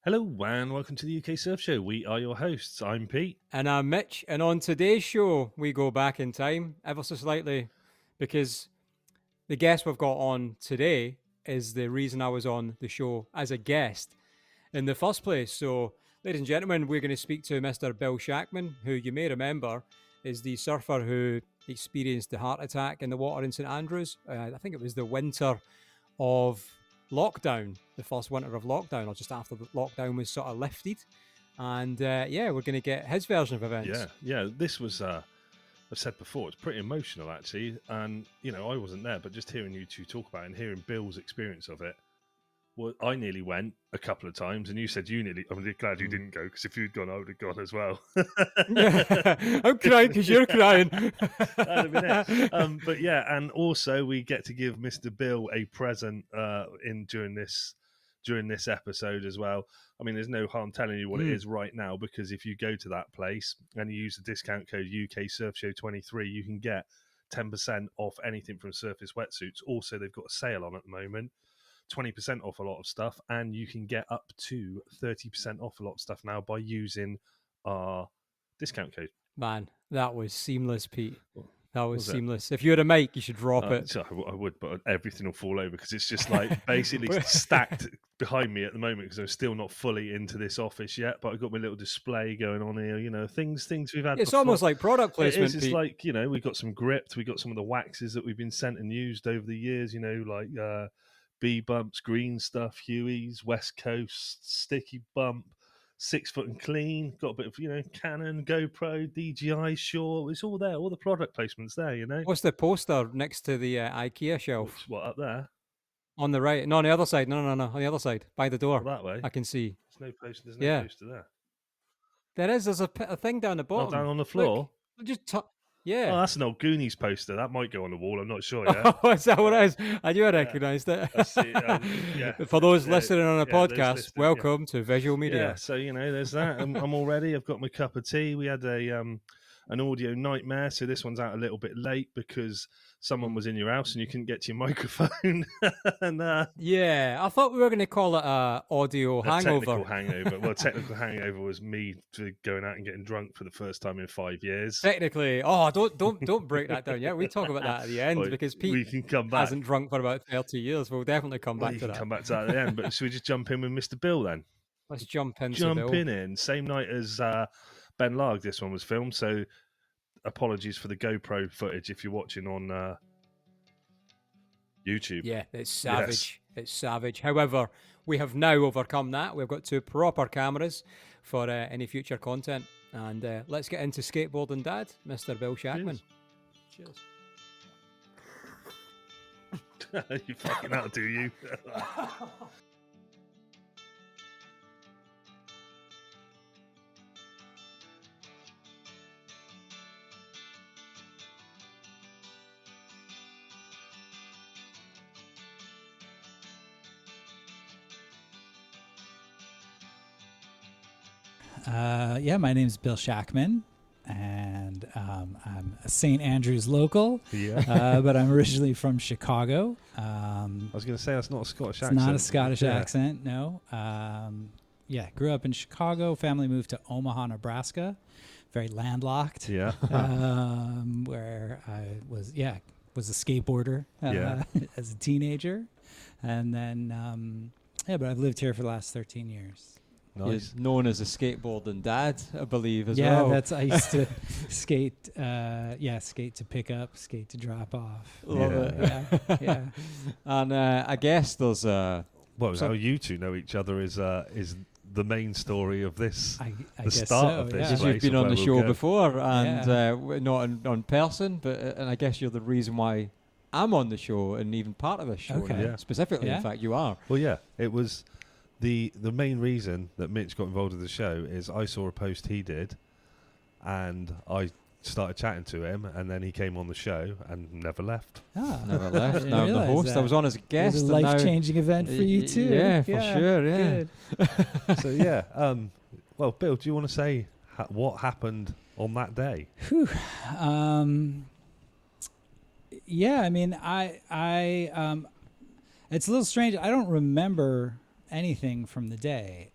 Hello and welcome to the UK Surf Show. We are your hosts. I'm Pete. And I'm Mitch. And on today's show, we go back in time ever so slightly because the guest we've got on today is the reason I was on the show as a guest in the first place. So, ladies and gentlemen, we're going to speak to Mr. Bill Shackman, who you may remember is the surfer who experienced the heart attack in the water in St Andrews. I think it was the winter of lockdown, the first winter of lockdown, or just after the lockdown was sort of lifted. And we're going to get his version of events. Yeah. This was, I've said before, it's pretty emotional actually. And, I wasn't there, but just hearing you two talk about it and hearing Bill's experience of it, well, I nearly went a couple of times, and you said you nearly. I'm really glad you didn't go, because if you'd gone, I would have gone as well. I'm crying because you're crying. That'd have been it. But yeah, and also we get to give Mr. Bill a present during this episode as well. I mean, there's no harm telling you what it is right now, because if you go to that place and you use the discount code UK Surf Show 23, you can get 10% off anything from Srface wetsuits. Also, they've got a sale on at the moment. 20% off a lot of stuff, and you can get up to 30% off a lot of stuff now by using our discount code. Man, that was seamless, Pete. That was seamless. If you had a mic, you should drop it. So I would, but everything will fall over because it's just like basically stacked behind me at the moment, because I'm still not fully into this office yet. But I've got my little display going on here. Things we've had. It's before. almost like product placement. It is. It's like we've got some gripped. We've got some of the waxes that we've been sent and used over the years. Like. B bumps, green stuff, Huey's, West Coast, sticky bump, 6 foot and clean. Got a bit of Canon, GoPro, DJI, Shure. It's all there. All the product placements there. What's the poster next to the IKEA shelf? What up there? On the right? No, on the other side. No. On the other side, by the door. That way. I can see. There's no poster. There's no poster there. There is. There's a thing down the bottom. Down on the floor. Look, just yeah. Oh, that's an old Goonies poster. That might go on the wall. I'm not sure yet. Oh, is that what it is? I knew I recognised it. For those listening on a podcast, welcome to Visual Media. Yeah, so there's that. I'm all ready. I've got my cup of tea. We had an audio nightmare, so this one's out a little bit late because someone was in your house and you couldn't get to your microphone. And I thought we were going to call it a audio hangover. Technical hangover was me going out and getting drunk for the first time in 5 years. Technically, don't break that down yet. We talk about that at the end, because Pete hasn't drunk for about 30 years. We'll definitely come back to that. Come back to that at the end. But should we just jump in with Mr. Bill then? Let's jump in. Same night as Ben Larg, this one was filmed, so apologies for the GoPro footage if you're watching on YouTube. Yeah, it's savage. Yes. It's savage. However, we have now overcome that. We've got 2 proper cameras for any future content. And let's get into skateboarding dad, Mr. Bill Shackman. Cheers. You fucking out, do you? My name's Bill Shackman, and I'm a St. Andrews local. Yeah. But I'm originally from Chicago. I was going to say that's not a Scottish accent. It's not a Scottish accent, no. Grew up in Chicago. Family moved to Omaha, Nebraska. Very landlocked. Yeah. Where I was a skateboarder as a teenager, and then but I've lived here for the last 13 years. Nice. You're known as a skateboarding dad, I believe, as well. Yeah, I used to skate. Skate to pick up, skate to drop off. Love it. Yeah. And I guess there's how you two know each other is the main story of this. The start of this. Because you've been on the show before, and not on person, and I guess you're the reason why I'm on the show and even part of this show. Okay. Yeah. Specifically, in fact, you are. Well, yeah, it was. The main reason that Mitch got involved with the show is I saw a post he did, and I started chatting to him, and then he came on the show and never left. Never left. Now I'm the host. I was on as a guest. It was a life-changing event for you too. Yeah, for sure. Yeah. Good. So yeah. Well, Bill, do you want to say what happened on that day? Yeah, I mean, I it's a little strange. I don't remember anything from the day.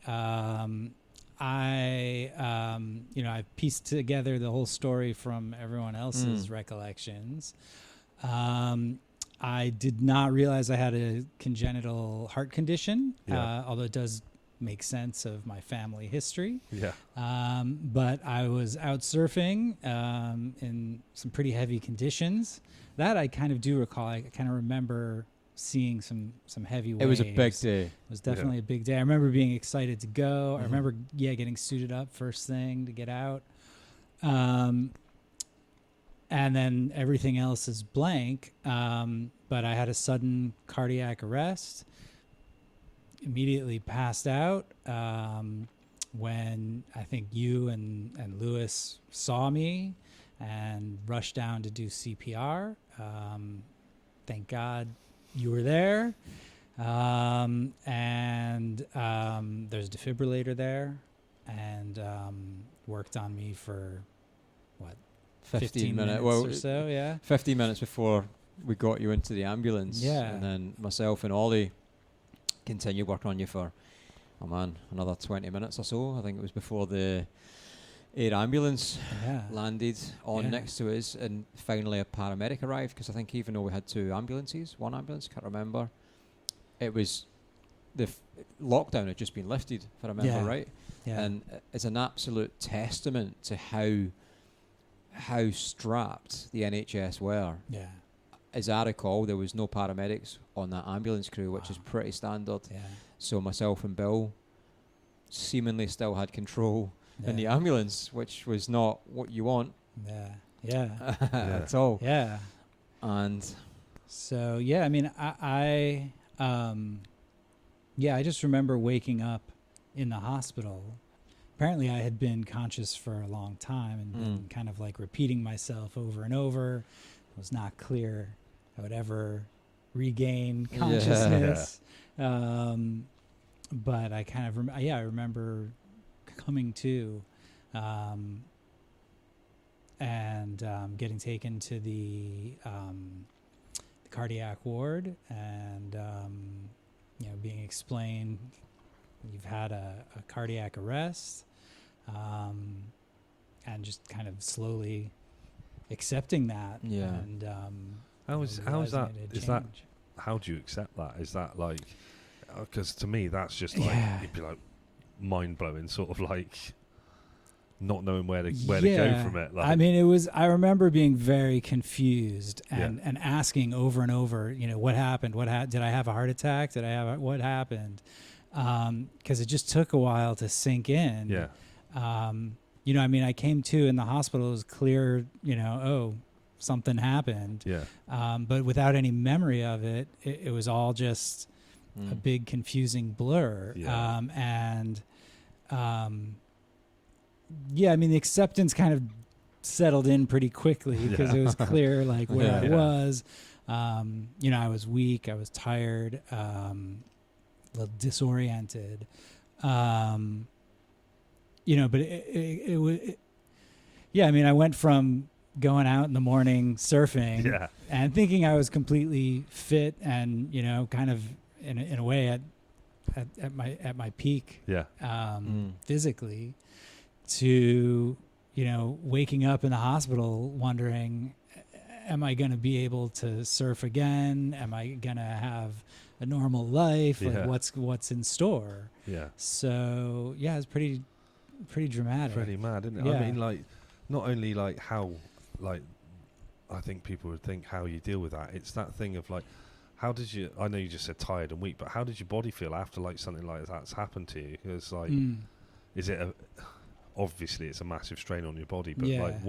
I pieced together the whole story from everyone else's recollections. I did not realize I had a congenital heart condition, although it does make sense of my family history. Yeah. But I was out surfing in some pretty heavy conditions. That I kind of do recall. I kind of remember seeing some heavy waves. It was a big day. It was definitely a big day. I remember being excited to go. I remember, getting suited up first thing to get out. And then everything else is blank. But I had a sudden cardiac arrest. Immediately passed out when I think you and Lewis saw me and rushed down to do CPR. Thank God you were there. And there's a defibrillator there, and worked on me for, 15 minutes or so, yeah. 15 minutes before we got you into the ambulance. Yeah. And then myself and Ollie continued working on you for, another 20 minutes or so. I think it was before the air ambulance landed on next to us, and finally a paramedic arrived, because I think even though we had one ambulance, can't remember, it was the lockdown had just been lifted, if I remember right. Yeah. And it's an absolute testament to how strapped the NHS were. Yeah. As I recall, there was no paramedics on that ambulance crew, which is pretty standard. Yeah. So myself and Bill seemingly still had control in the ambulance, which was not what you want. Yeah. At all. Yeah. And so, I just remember waking up in the hospital. Apparently I had been conscious for a long time and been kind of like repeating myself over and over. It was not clear I would ever regain consciousness. But I kind of, I remember coming to and getting taken to the cardiac ward, and being explained you've had a cardiac arrest, and just kind of slowly accepting that. And how is that? Is that, how do you accept that? Is that like, because to me that's just like, it'd be like mind blowing, sort of like not knowing where to go from it. Like, I mean, I remember being very confused and asking over and over, what happened? Did I have a heart attack? What happened? Because it just took a while to sink in. Yeah. I came to in the hospital. It was clear, something happened. Yeah. But without any memory of it, it was all just a big confusing blur. Yeah. The acceptance kind of settled in pretty quickly, because it was clear like where I was. I was weak, I was tired, a little disoriented. But I went from going out in the morning surfing and thinking I was completely fit and, kind of in a way at my peak physically, to, waking up in the hospital wondering, am I going to be able to surf again? Am I going to have a normal life? Like what's in store? Yeah. So it's pretty dramatic. Pretty mad, isn't it? Yeah. I mean, like, not only like how, like, I think people would think how you deal with that. It's that thing of like, how did you? I know you just said tired and weak, but how did your body feel after like something like that's happened to you? It's like, is it obviously it's a massive strain on your body, but like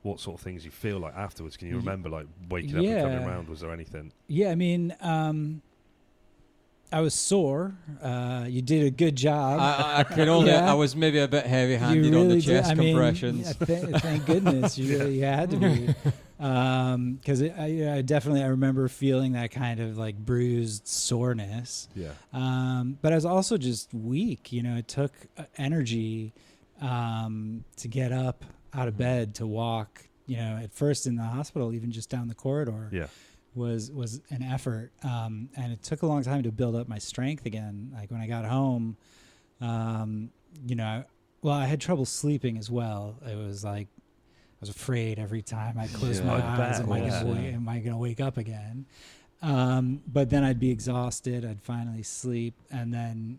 what sort of things you feel like afterwards? Can you remember like waking up and coming around? Was there anything? Yeah, I mean, I was sore. You did a good job. I can only. I was maybe a bit heavy-handed on the chest compressions. Thank goodness you had to be, because I definitely remember feeling that kind of like bruised soreness. Yeah. But I was also just weak. It took energy to get up out of bed to walk. At first in the hospital, even just down the corridor. Yeah. was an effort, and it took a long time to build up my strength again. Like when I got home, I had trouble sleeping as well. It was like I was afraid every time I closed my eyes, am I going to wake up again? But then I'd be exhausted. I'd finally sleep, and then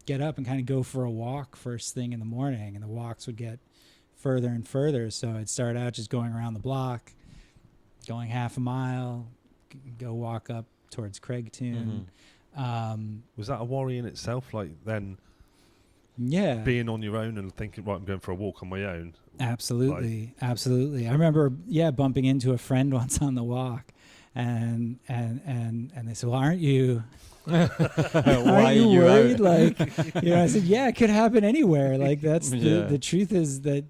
get up and kind of go for a walk first thing in the morning, and the walks would get further and further. So I'd start out just going around the block, going half a mile, go walk up towards Craigtown. Was that a worry in itself? Like then, being on your own and thinking, right, I'm going for a walk on my own. Absolutely. I remember, bumping into a friend once on the walk, and they said, "Well, aren't you? Why are you worried?" Like, I said, "Yeah, it could happen anywhere. Like that's the truth is that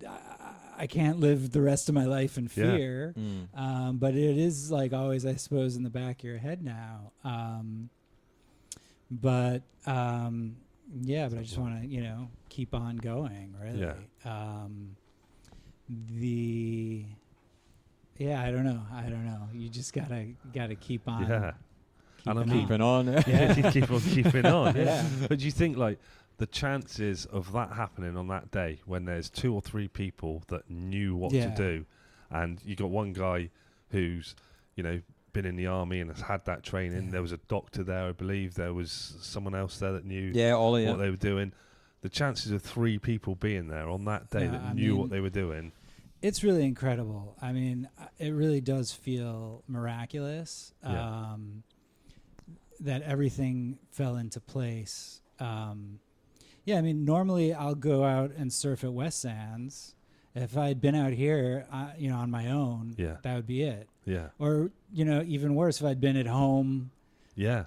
I can't live the rest of my life in fear. But it is like always, I suppose, in the back of your head now. But I just want to, keep on going, really. I don't know. You just gotta keep on. Yeah. Keeping on. Keep on keeping on. Yeah. But do you think like the chances of that happening on that day when there's 2 or 3 people that knew what to do, and you got one guy who's, been in the army and has had that training. There was a doctor there, I believe. There was someone else there that knew what they were doing. The chances of 3 people being there on that day that knew what they were doing. It's really incredible. I mean, it really does feel miraculous that everything fell into place. Normally I'll go out and surf at West Sands. If I'd been out here, on my own, that would be it. Yeah. Or, even worse, if I'd been at home,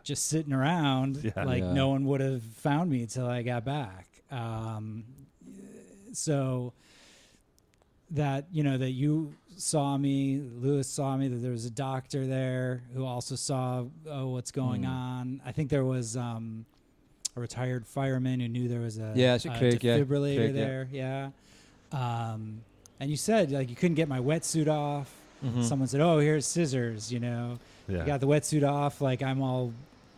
just sitting around, no one would have found me until I got back. So that, that you saw me, Lewis saw me, that there was a doctor there who also saw, what's going on. I think there was a retired fireman who knew there was a defibrillator there. Yeah. And you said, like, you couldn't get my wetsuit off. Someone said, "Oh, here's scissors," You got the wetsuit off, like I'm all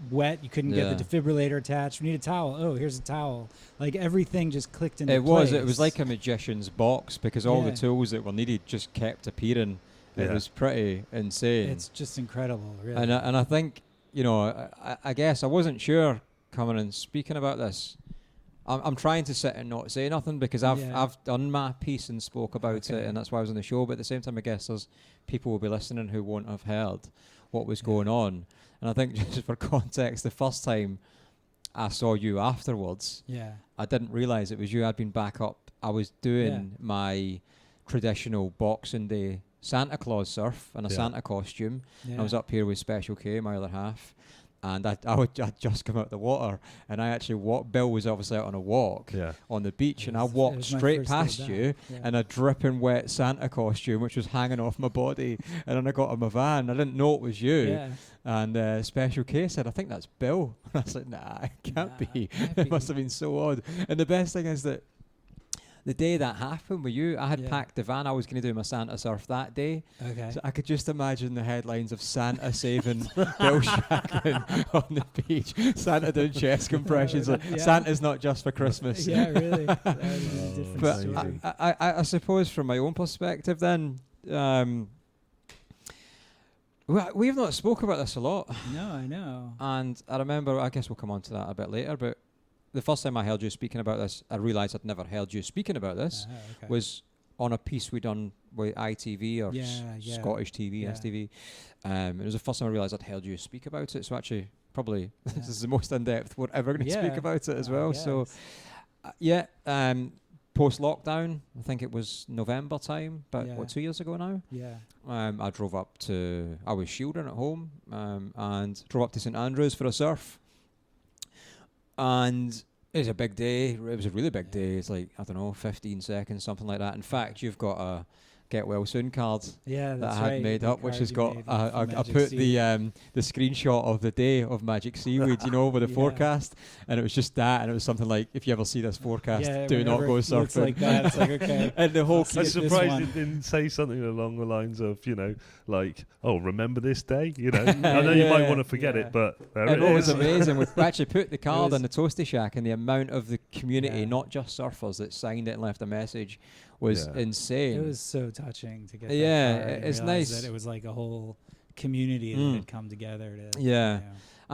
wet. You couldn't get the defibrillator attached. We need a towel. Oh, here's a towel. Like everything just clicked into place. It was like a magician's box because all the tools that were needed just kept appearing. It was pretty insane. It's just incredible, really. And I think, I guess I wasn't sure coming and speaking about this. I'm trying to sit and not say nothing because I've done my piece and spoke about it, and that's why I was on the show. But at the same time, I guess there's people will be listening who won't have heard what was going on. And I think just for context, the first time I saw you afterwards, I didn't realise it was you. I'd been back up. I was doing my traditional Boxing Day Santa Claus surf in a Santa costume. I was up here with Special K, my other half. And I'd just come out the water, and I actually walked. Bill was obviously out on a walk on the beach, and I walked straight past you in a dripping wet Santa costume, which was hanging off my body. And then I got in my van. I didn't know it was you. And Special K said, "I think that's Bill." And I was like, "Nah, it can't be. It must have been so odd." And the best thing is that the day that happened with you, I had packed the van. I was going to do my Santa surf that day. Okay. So I could just imagine the headlines of Santa saving Bill Shackman on the beach. Santa doing chest compressions. Santa's not just for Christmas. Yeah, really. That is a different but story. I suppose from my own perspective then, we've not spoke about this a lot. No, I know. And I remember, I guess we'll come on to that a bit later, but the first time I heard you speaking about this, I realised I'd never heard you speaking about this, was on a piece we done with ITV or Scottish TV, STV. It was the first time I realised I'd heard you speak about it. So actually, probably this is the most in-depth we're ever going to speak about it as well. So, post-lockdown, I think it was November time, but 2 years ago now? Yeah. I drove up I was shielding at home and drove up to St Andrews for a surf. And it was a big day. It was a really big day. It's like, 15 seconds, something like that. In fact, you've got get well soon cards Yeah, that that's I had right. made The up, which card has you got made with I Magic put Seaweed. the screenshot of the day of Magic Seaweed, you know, with the Yeah. forecast, and it was just that, and it was something like, if you ever see this forecast, do not whenever go it looks surfing. like that, it's like, okay. And the whole I'll see I'm it this surprised one. it didn't say something along the lines of, like, oh, remember this day? I know you might want to forget Yeah. it, but there And it what was is. amazing, we actually put the card was- in the Toasty Shack, and the amount of the community, Yeah. not just surfers, that signed it and left a message was Yeah. insane. It was so touching to get Yeah, that card and it's realize nice. that it was like a whole community that had come together to Yeah.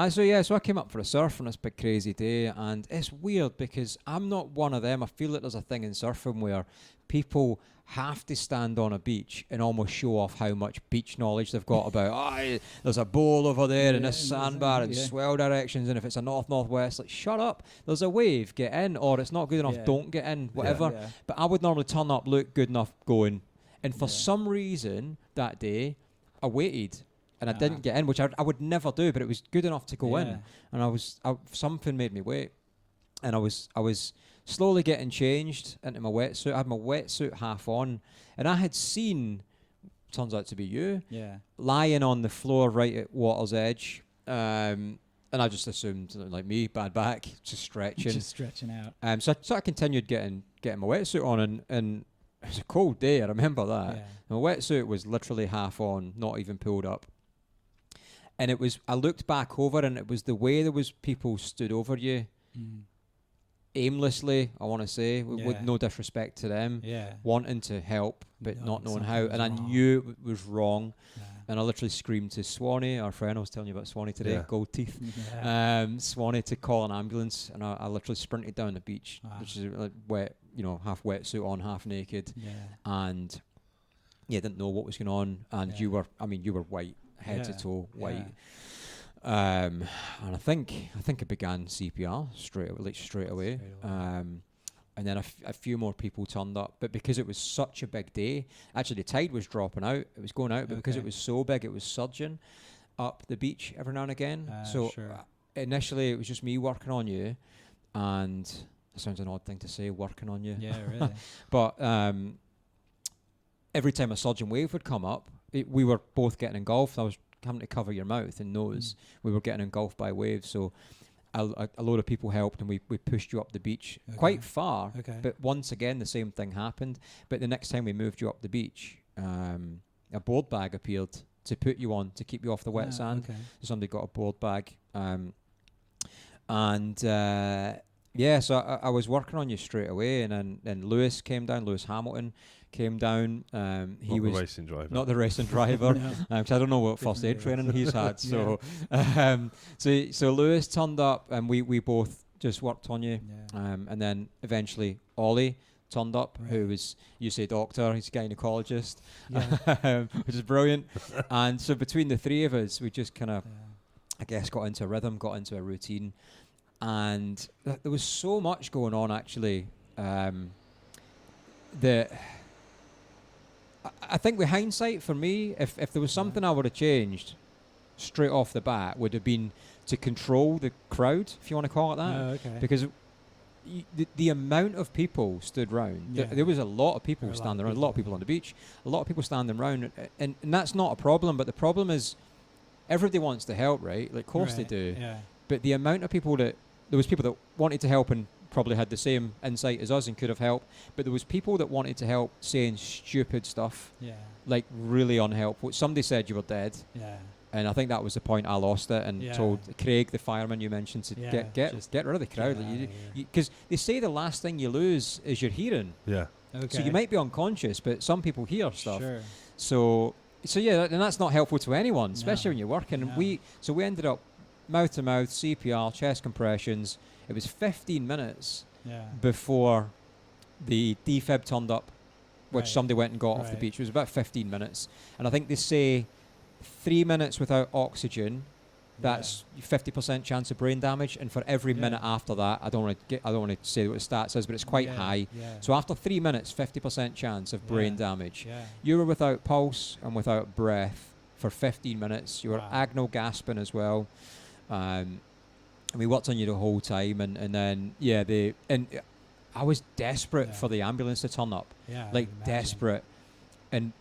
So I came up for a surf on this big crazy day, and it's weird because I'm not one of them. I feel like there's a thing in surfing where people have to stand on a beach and almost show off how much beach knowledge they've got about, there's a bowl over there and this Yeah, and sandbar and yeah. swell directions, and if it's a north-northwest, like, shut up, there's a wave, get in, or it's not good enough, Yeah. don't get in, whatever. Yeah. But I would normally turn up, look good enough, going. And for Yeah. some reason that day, I waited and I Ah. didn't get in, which I would never do, but it was good enough to go Yeah. in. And something made me wait. And I was slowly getting changed into my wetsuit. I had my wetsuit half on, and I had seen, turns out to be you, Yeah. lying on the floor right at water's edge. And I just assumed, like me, bad back, just stretching. Just stretching out. So I continued getting my wetsuit on, and it was a cold day, I remember that. Yeah. My wetsuit was literally half on, not even pulled up. And I looked back over, and it was the way there was people stood over you, aimlessly, I want to say, with Yeah. no disrespect to them, Yeah. wanting to help, but Knowing not knowing something how. was And I wrong. knew it was wrong. Yeah. And I literally screamed to Swanee, our friend. I was telling you about Swanee today, Yeah. gold teeth. Yeah. Swanee to call an ambulance, and I literally sprinted down the beach, Wow. which is like wet, half wetsuit on, half naked, Yeah. and didn't know what was going on. And Yeah. you were white, head to Yeah. toe, white. Yeah. And I think I began CPR straight away. Straight away. And then a few more people turned up, but because it was such a big day, actually the tide was dropping out, it was going out, but because it Okay. was so big, it was surging up the beach every now and again. So sure. initially it was just me working on you, and it sounds an odd thing to say, working on you. Yeah, really. But every time a surging wave would come up, we were both getting engulfed. I was having to cover your mouth and nose. We were getting engulfed by waves, so a load of people helped, and we pushed you up the beach quite far. Okay. But once again, the same thing happened. But the next time we moved you up the beach, a board bag appeared to put you on to keep you off the wet sand. Okay. So somebody got a board bag, so I was working on you straight away, and then Lewis Hamilton came down. He Not the was racing driver. not the racing driver, No. 'cause I don't know what first aid Different training he's had. So Lewis turned up, and we both just worked on you. Yeah. And then eventually Ollie turned up, who Right. was, you say doctor, he's a gynecologist, Yeah. which is brilliant. And so between the three of us, we just kind of, Yeah. I guess, got into a rhythm, got into a routine. And there was so much going on, actually, that I think with hindsight, for me, if there was something I would have changed straight off the bat, would have been to control the crowd, if you want to call it that. Oh, okay. Because the amount of people stood round, Yeah. there was a lot of people There were a lot standing of around, a lot of people. people on the beach, a lot of people standing around, and that's not a problem, but the problem is everybody wants to help, right? Like, of course they Right. do. Yeah. But the amount of people there was people that wanted to help and probably had the same insight as us and could have helped, but there was people that wanted to help saying stupid stuff, Yeah. like really unhelpful. Somebody said you were dead, Yeah. and I think that was the point. I lost it and Yeah. told Craig, the fireman you mentioned, to Yeah, just get rid of the crowd. get outta here. Because they say the last thing you lose is your hearing. Yeah. Okay. So you might be unconscious, but some people hear stuff. Sure. So yeah, and that's not helpful to anyone, especially when you're working. No. And we ended up mouth to mouth, CPR, chest compressions. It was 15 minutes Yeah. before the defib turned up, which Right. somebody went and got off the Right. beach. It was about 15 minutes. And I think they say 3 minutes without oxygen, that's 50% chance of brain damage. And for every Yeah. minute after that, I don't want to say what the stats is, but it's quite Yeah, high. Yeah. So after 3 minutes, 50% chance of brain Yeah. damage. Yeah. You were without pulse and without breath for 15 minutes. You were Wow. agno gasping as well. And we worked on you the whole time, and then I was desperate Yeah. for the ambulance to turn up, Yeah. I like would imagine. desperate. and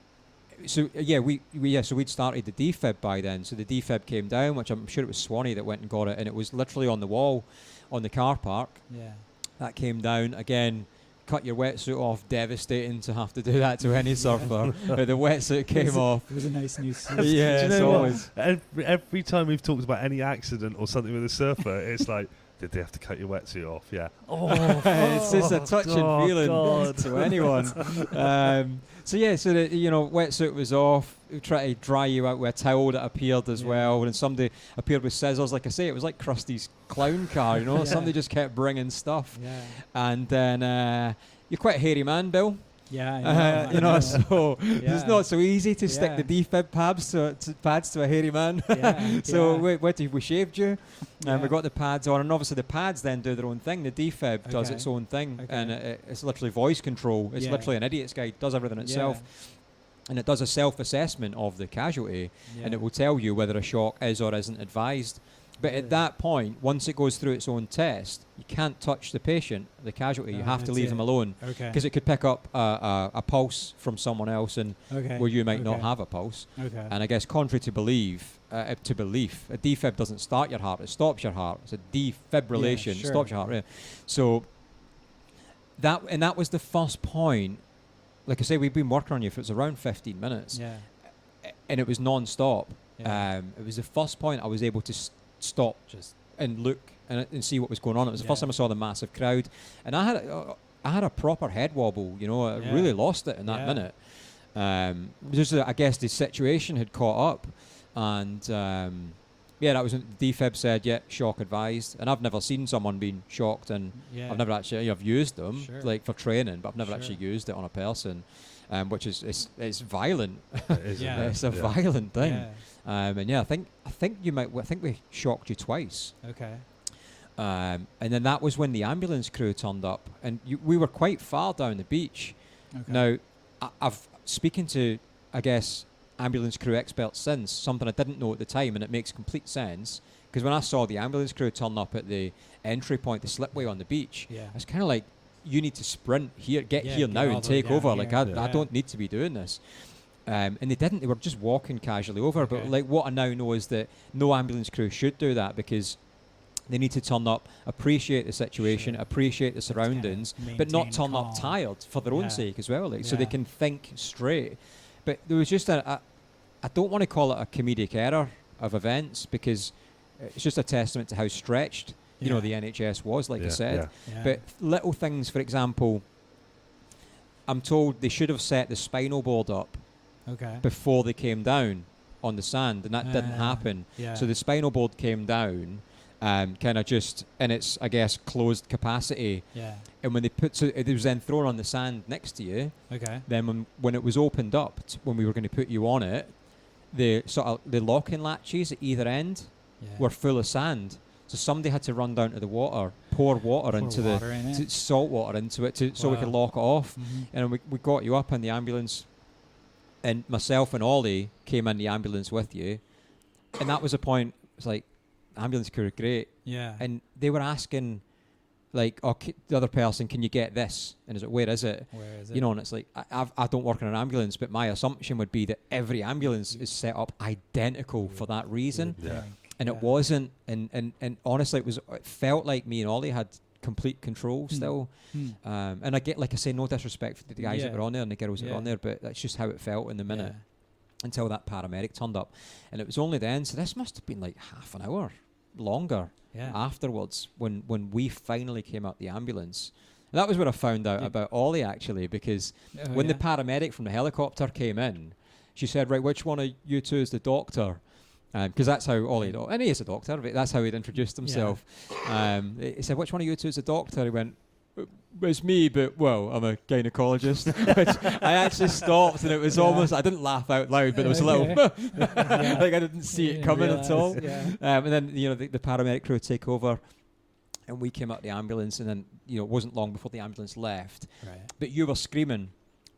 so we'd started the defib by then. So the defib came down, which I'm sure it was Swanee that went and got it, and it was literally on the wall on the car park. Yeah. That came down again. Cut your wetsuit off. Devastating to have to do that to any surfer. But the wetsuit came off. It was a nice new suit. Yeah, Do you know always. every time we've talked about any accident or something with a surfer, it's like, did they have to cut your wetsuit off? Yeah. Oh, it's just a touching feeling God. to anyone. So the wetsuit was off. We tried to dry you out with a towel that appeared as well, and somebody appeared with scissors. Like I say, it was like Krusty's clown car. Somebody just kept bringing stuff. Yeah. And then you're quite a hairy man, Bill. Yeah, I know. So it's not so easy to stick the defib pads to a hairy man. So we shaved you, and we got the pads on, and obviously the pads then do their own thing. The defib does its own thing, and it's literally voice control. It's literally an idiot's guide. It does everything itself. And it does a self-assessment of the casualty, and it will tell you whether a shock is or isn't advised. But at that point, once it goes through its own test, you can't touch the patient, the casualty. You have to leave them alone, because it could pick up a pulse from someone else, and where you might not have a pulse. And I guess contrary to belief, a defib doesn't start your heart; it stops your heart. It's a defibrillation, it stops your heart. Yeah. So that was the first point. Like I say, we've been working on you for around 15 minutes, and it was non-stop. It was the first point I was able to stop and look and see what was going on. It was the first time I saw the massive crowd, and I had a proper head wobble. I really lost it in that minute. I guess the situation had caught up, and that was when the defib said, shock advised. And I've never seen someone being shocked, and I've never actually I've used them like for training, but I've never actually used it on a person, which is it's violent. It's a violent thing. And I think we shocked you twice. And then that was when the ambulance crew turned up, and we were quite far down the beach. Now, I've speaking to, I guess, ambulance crew experts since, something I didn't know at the time, and it makes complete sense, because when I saw the ambulance crew turn up at the entry point, the slipway on the beach, I was kind of like, you need to sprint here, get here now and take over. I don't need to be doing this. And they didn't. They were just walking casually over. But what I now know is that no ambulance crew should do that, because they need to turn up, appreciate the situation, appreciate the surroundings, but not turn up tired for their own sake as well, so they can think straight. But there was just I don't want to call it a comedic error of events, because it's just a testament to how stretched the NHS was, like I said. But little things, for example, I'm told they should have set the spinal board up before they came down on the sand, and that didn't happen. So the spinal board came down kind of just in its, I guess, closed capacity. And when it was then thrown on the sand next to you. Then when it was opened up, when we were going to put you on it, the locking latches at either end were full of sand. So somebody had to run down to the water, pour water into salt water into it so we could lock it off. And we got you up in the ambulance, and myself and Ollie came in the ambulance with you. And that was a point. It's like, ambulance crew are great. And they were asking, like, the other person, can you get this? And is it, where is it? And it's like, I don't work in an ambulance, but my assumption would be that every ambulance is set up identical for that reason. And it wasn't. And honestly, it felt like me and Ollie had complete control still. And I get, like I say, no disrespect for the guys that were on there and the girls that were on there, but that's just how it felt in the minute. Until that paramedic turned up. And it was only then, so this must have been like half an hour longer afterwards when we finally came out the ambulance. And that was when I found out about Ollie, actually, because when the paramedic from the helicopter came in, she said, right, which one of you two is the doctor? Because that's how Ollie, and he is a doctor, but that's how he'd introduced himself. He said, which one of you two is the doctor? He went, it's me, but, I'm a gynecologist. Which I actually stopped, and it was almost, I didn't laugh out loud, but it was a little, like I didn't see it coming at all. And then, the paramedic crew take over, and we came out the ambulance, and then, it wasn't long before the ambulance left. But you were screaming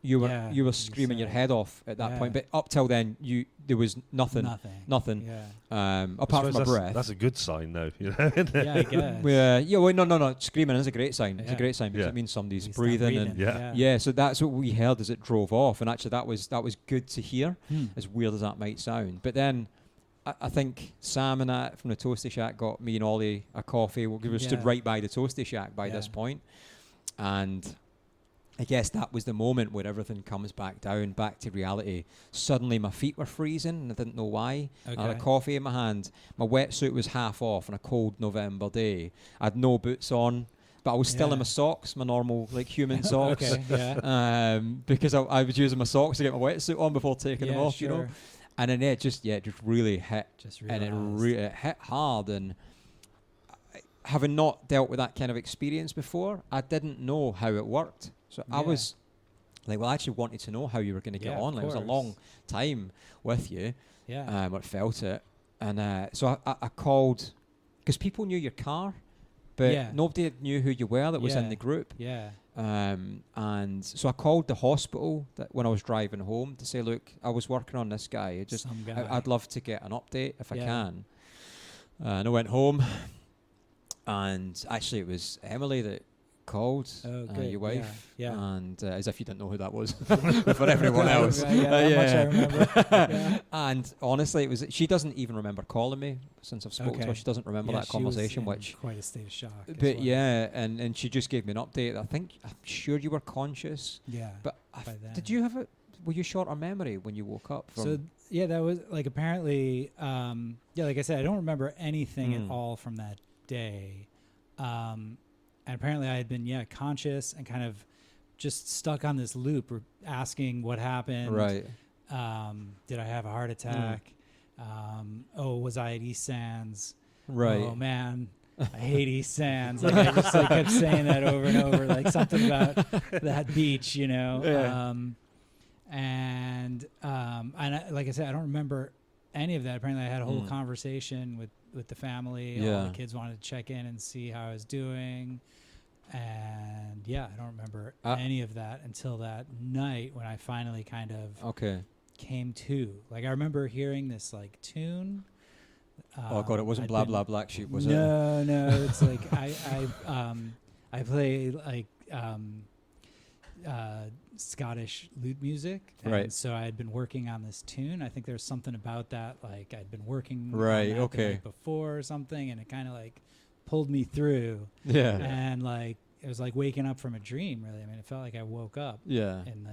you were screaming your head off at that point. But up till then, there was nothing. Yeah. Apart from my breath. That's a good sign, though. You know? Yeah, I guess. Well, no. Screaming is a great sign. It's a great sign because it means somebody's breathing. And so that's what we heard as it drove off. And actually, that was good to hear. As weird as that might sound. But then, I think Sam and that from the Toasty Shack got me and Ollie a coffee. We were stood right by the Toasty Shack by this point. And I guess that was the moment where everything comes back down, back to reality. Suddenly my feet were freezing and I didn't know why. I had a coffee in my hand. My wetsuit was half off on a cold November day. I had no boots on, but I was still in my socks, my normal human socks. Because I was using my socks to get my wetsuit on before taking them off, you know. And then it just really hit. And it hit hard. And having not dealt with that kind of experience before, I didn't know how it worked. So I was like, well, I actually wanted to know how you were going to get on. Like, it was a long time with you. Yeah. I felt it. And so I called, because people knew your car, but nobody knew who you were that was in the group. Yeah. And so I called the hospital when I was driving home to say, look, I was working on this guy. I'd love to get an update if I can. And I went home, and actually it was Emily that called, your wife, and as if you didn't know who that was for everyone else. Much I remember. And honestly, she doesn't even remember calling me since I've spoken to her. She doesn't remember that conversation, which quite a state of shock. But and she just gave me an update. I'm sure you were conscious. Yeah. But did you have were you short on memory when you woke up? So that was apparently like I said, I don't remember anything at all from that day. And apparently I had been, conscious and kind of just stuck on this loop, asking what happened. Right. Did I have a heart attack? Was I at East Sands? Right. Oh, man, I hate East Sands. I just kept saying that over and over, something about that beach, you know. Yeah. And like I said, I don't remember any of that. Apparently I had a whole conversation with the family. All the kids wanted to check in and see how I was doing. And I don't remember any of that until that night when I finally kind of came to. Like, I remember hearing this tune. Oh God, it wasn't Blah Blah Black Sheep, was it? No, it's like I play Scottish lute music, and so I had been working on this tune. I think there's something about that, I'd been working on that the night before or something, and it kind of pulled me through. Yeah. And it was like waking up from a dream, really. I mean, it felt like I woke up in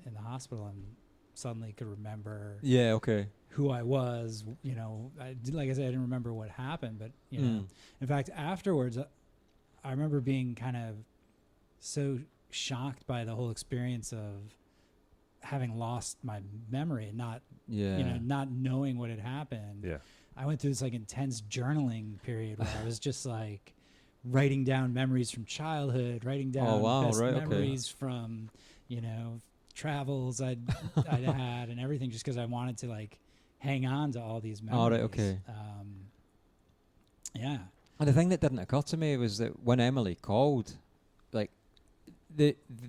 the hospital and suddenly could remember who I was. You know, like I said, I didn't remember what happened, but you know, in fact, afterwards, I remember being kind of so shocked by the whole experience of having lost my memory and not knowing what had happened. Yeah. I went through this intense journaling period where I was just writing down memories from childhood, writing down memories from, travels I'd had and everything, just because I wanted to hang on to all these memories. All right, okay. Yeah. And the thing that didn't occur to me was that when Emily called,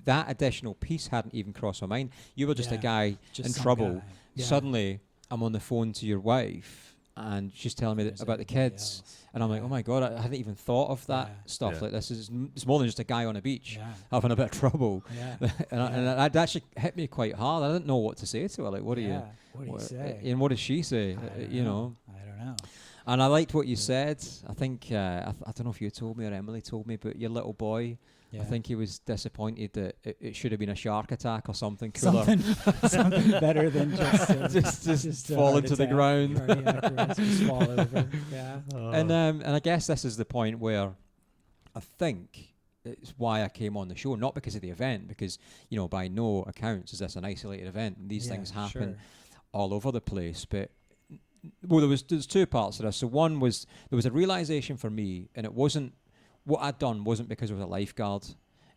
that additional piece hadn't even crossed my mind. You were just a guy in trouble. Yeah. Suddenly, I'm on the phone to your wife, and she's telling me about the kids, and I'm like, oh my God, I hadn't even thought of that stuff. Yeah. It's more than just a guy on a beach having a bit of trouble. Yeah. and that actually hit me quite hard. I didn't know what to say to her. What do you say? And what does she say? I don't know. And I liked what you said. I think I don't know if you told me or Emily told me, but your little boy. Yeah. I think he was disappointed that it should have been a shark attack or something cooler. Something better than just fall into the ground. Just fall over. Yeah. And I guess this is the point where I think it's why I came on the show, not because of the event, because by no accounts is this an isolated event. And these things happen all over the place. But there's two parts to this. So one was there was a realization for me, and it wasn't. What I'd done wasn't because I was a lifeguard.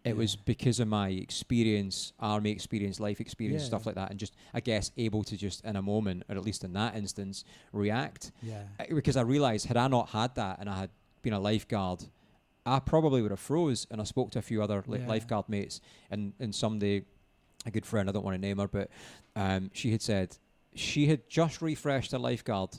It was because of my experience, army experience, life experience, stuff like that, and just, I guess, able to just in a moment, or at least in that instance, react. Yeah. Because I realised, had I not had that and I had been a lifeguard, I probably would have froze. And I spoke to a few other lifeguard mates, and somebody a good friend, I don't want to name her, but she had said she had just refreshed her lifeguard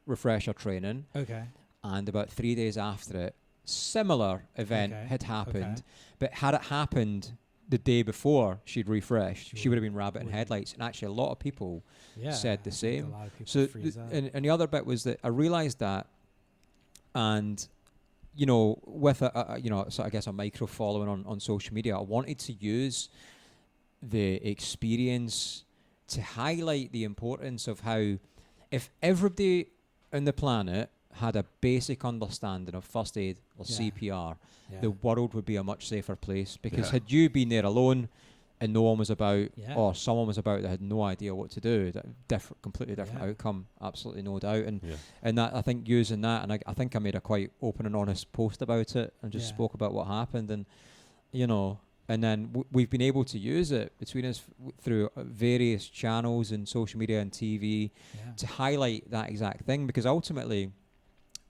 refresher training. Okay. And about 3 days after it, similar event had happened. But had it happened the day before she'd refreshed, she would have been rabbit in headlights. And actually, a lot of people said the same. A lot of people So, freeze up. and the other bit was that I realised that, and you know, with a you know, so I guess a micro following on social media, I wanted to use the experience to highlight the importance of how, if everybody on the planet had a basic understanding of first aid or CPR, the world would be a much safer place. Because had you been there alone and no one was about, or someone was about that had no idea what to do, that completely different outcome, absolutely no doubt. And that, I think, using that, and I think I made a quite open and honest post about it and just spoke about what happened, and you know, and then we've been able to use it between us through various channels and social media and TV to highlight that exact thing, because ultimately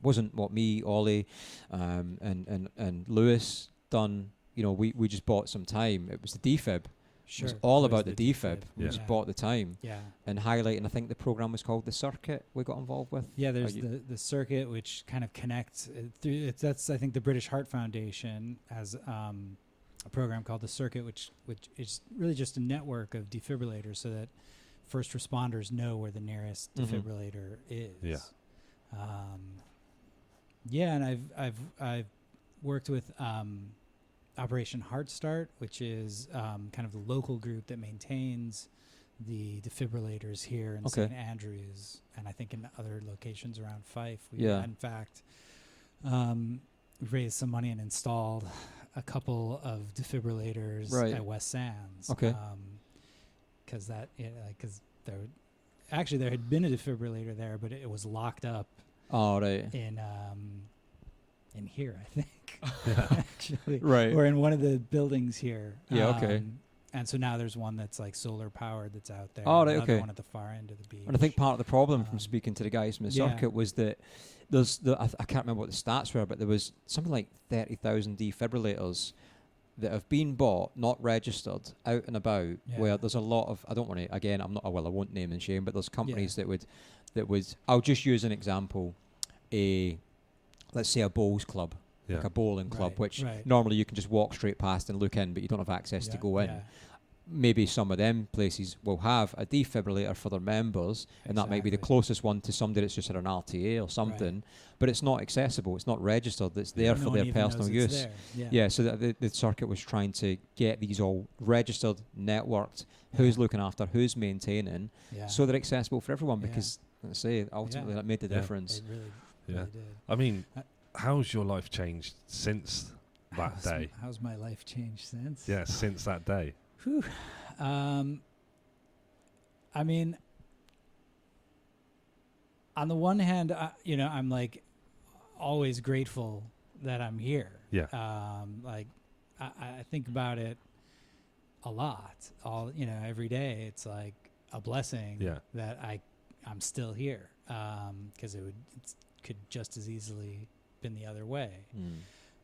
wasn't what me, Ollie, and Lewis done. You know, we just bought some time. It was the defib. Sure. It was all about the defib. We just Yeah. bought the time. Yeah. And highlighting, I think the program was called The Circuit we got involved with. Yeah, there's the circuit, which kind of connects through. That's, I think, the British Heart Foundation has a program called The Circuit, which is really just a network of defibrillators, so that first responders know where the nearest defibrillator is. Yeah. Yeah, and I've worked with Operation Heart Start, which is kind of the local group that maintains the defibrillators here in St. Andrews, and I think in other locations around Fife. We in fact, raised some money and installed a couple of defibrillators at West Sands. Because there had been a defibrillator there, but it was locked up. Oh, right. In here, I think. Actually. Right. Or in one of the buildings here. Yeah, okay. And so now there's one that's like solar powered that's out there. Oh, right, another okay. one at the far end of the beach. And I think part of the problem from speaking to the guys from the circuit was that there's I can't remember what the stats were, but there was something like 30,000 defibrillators that have been bought, not registered, out and about, where there's a lot of, I don't want to, again, I won't name and shame, but there's companies that would, I'll just use an example, let's say a bowls club, like a bowling club, which normally you can just walk straight past and look in, but you don't have access to go in. Maybe some of them places will have a defibrillator for their members, and that might be the closest one to somebody that's just had an RTA or something, but it's not accessible, it's not registered, it's there for their personal use. So the circuit was trying to get these all registered, networked, who's looking after, who's maintaining, so they're accessible for everyone, because, let's say, ultimately that made the difference. It really did. I mean, how's your life changed since that day? How's my life changed since? Yeah, since that day. Whew. I mean, on the one hand, I'm like always grateful that I'm here. Yeah. Like I think about it a lot. Every day. It's like a blessing that I'm still here. Because it could just as easily been the other way.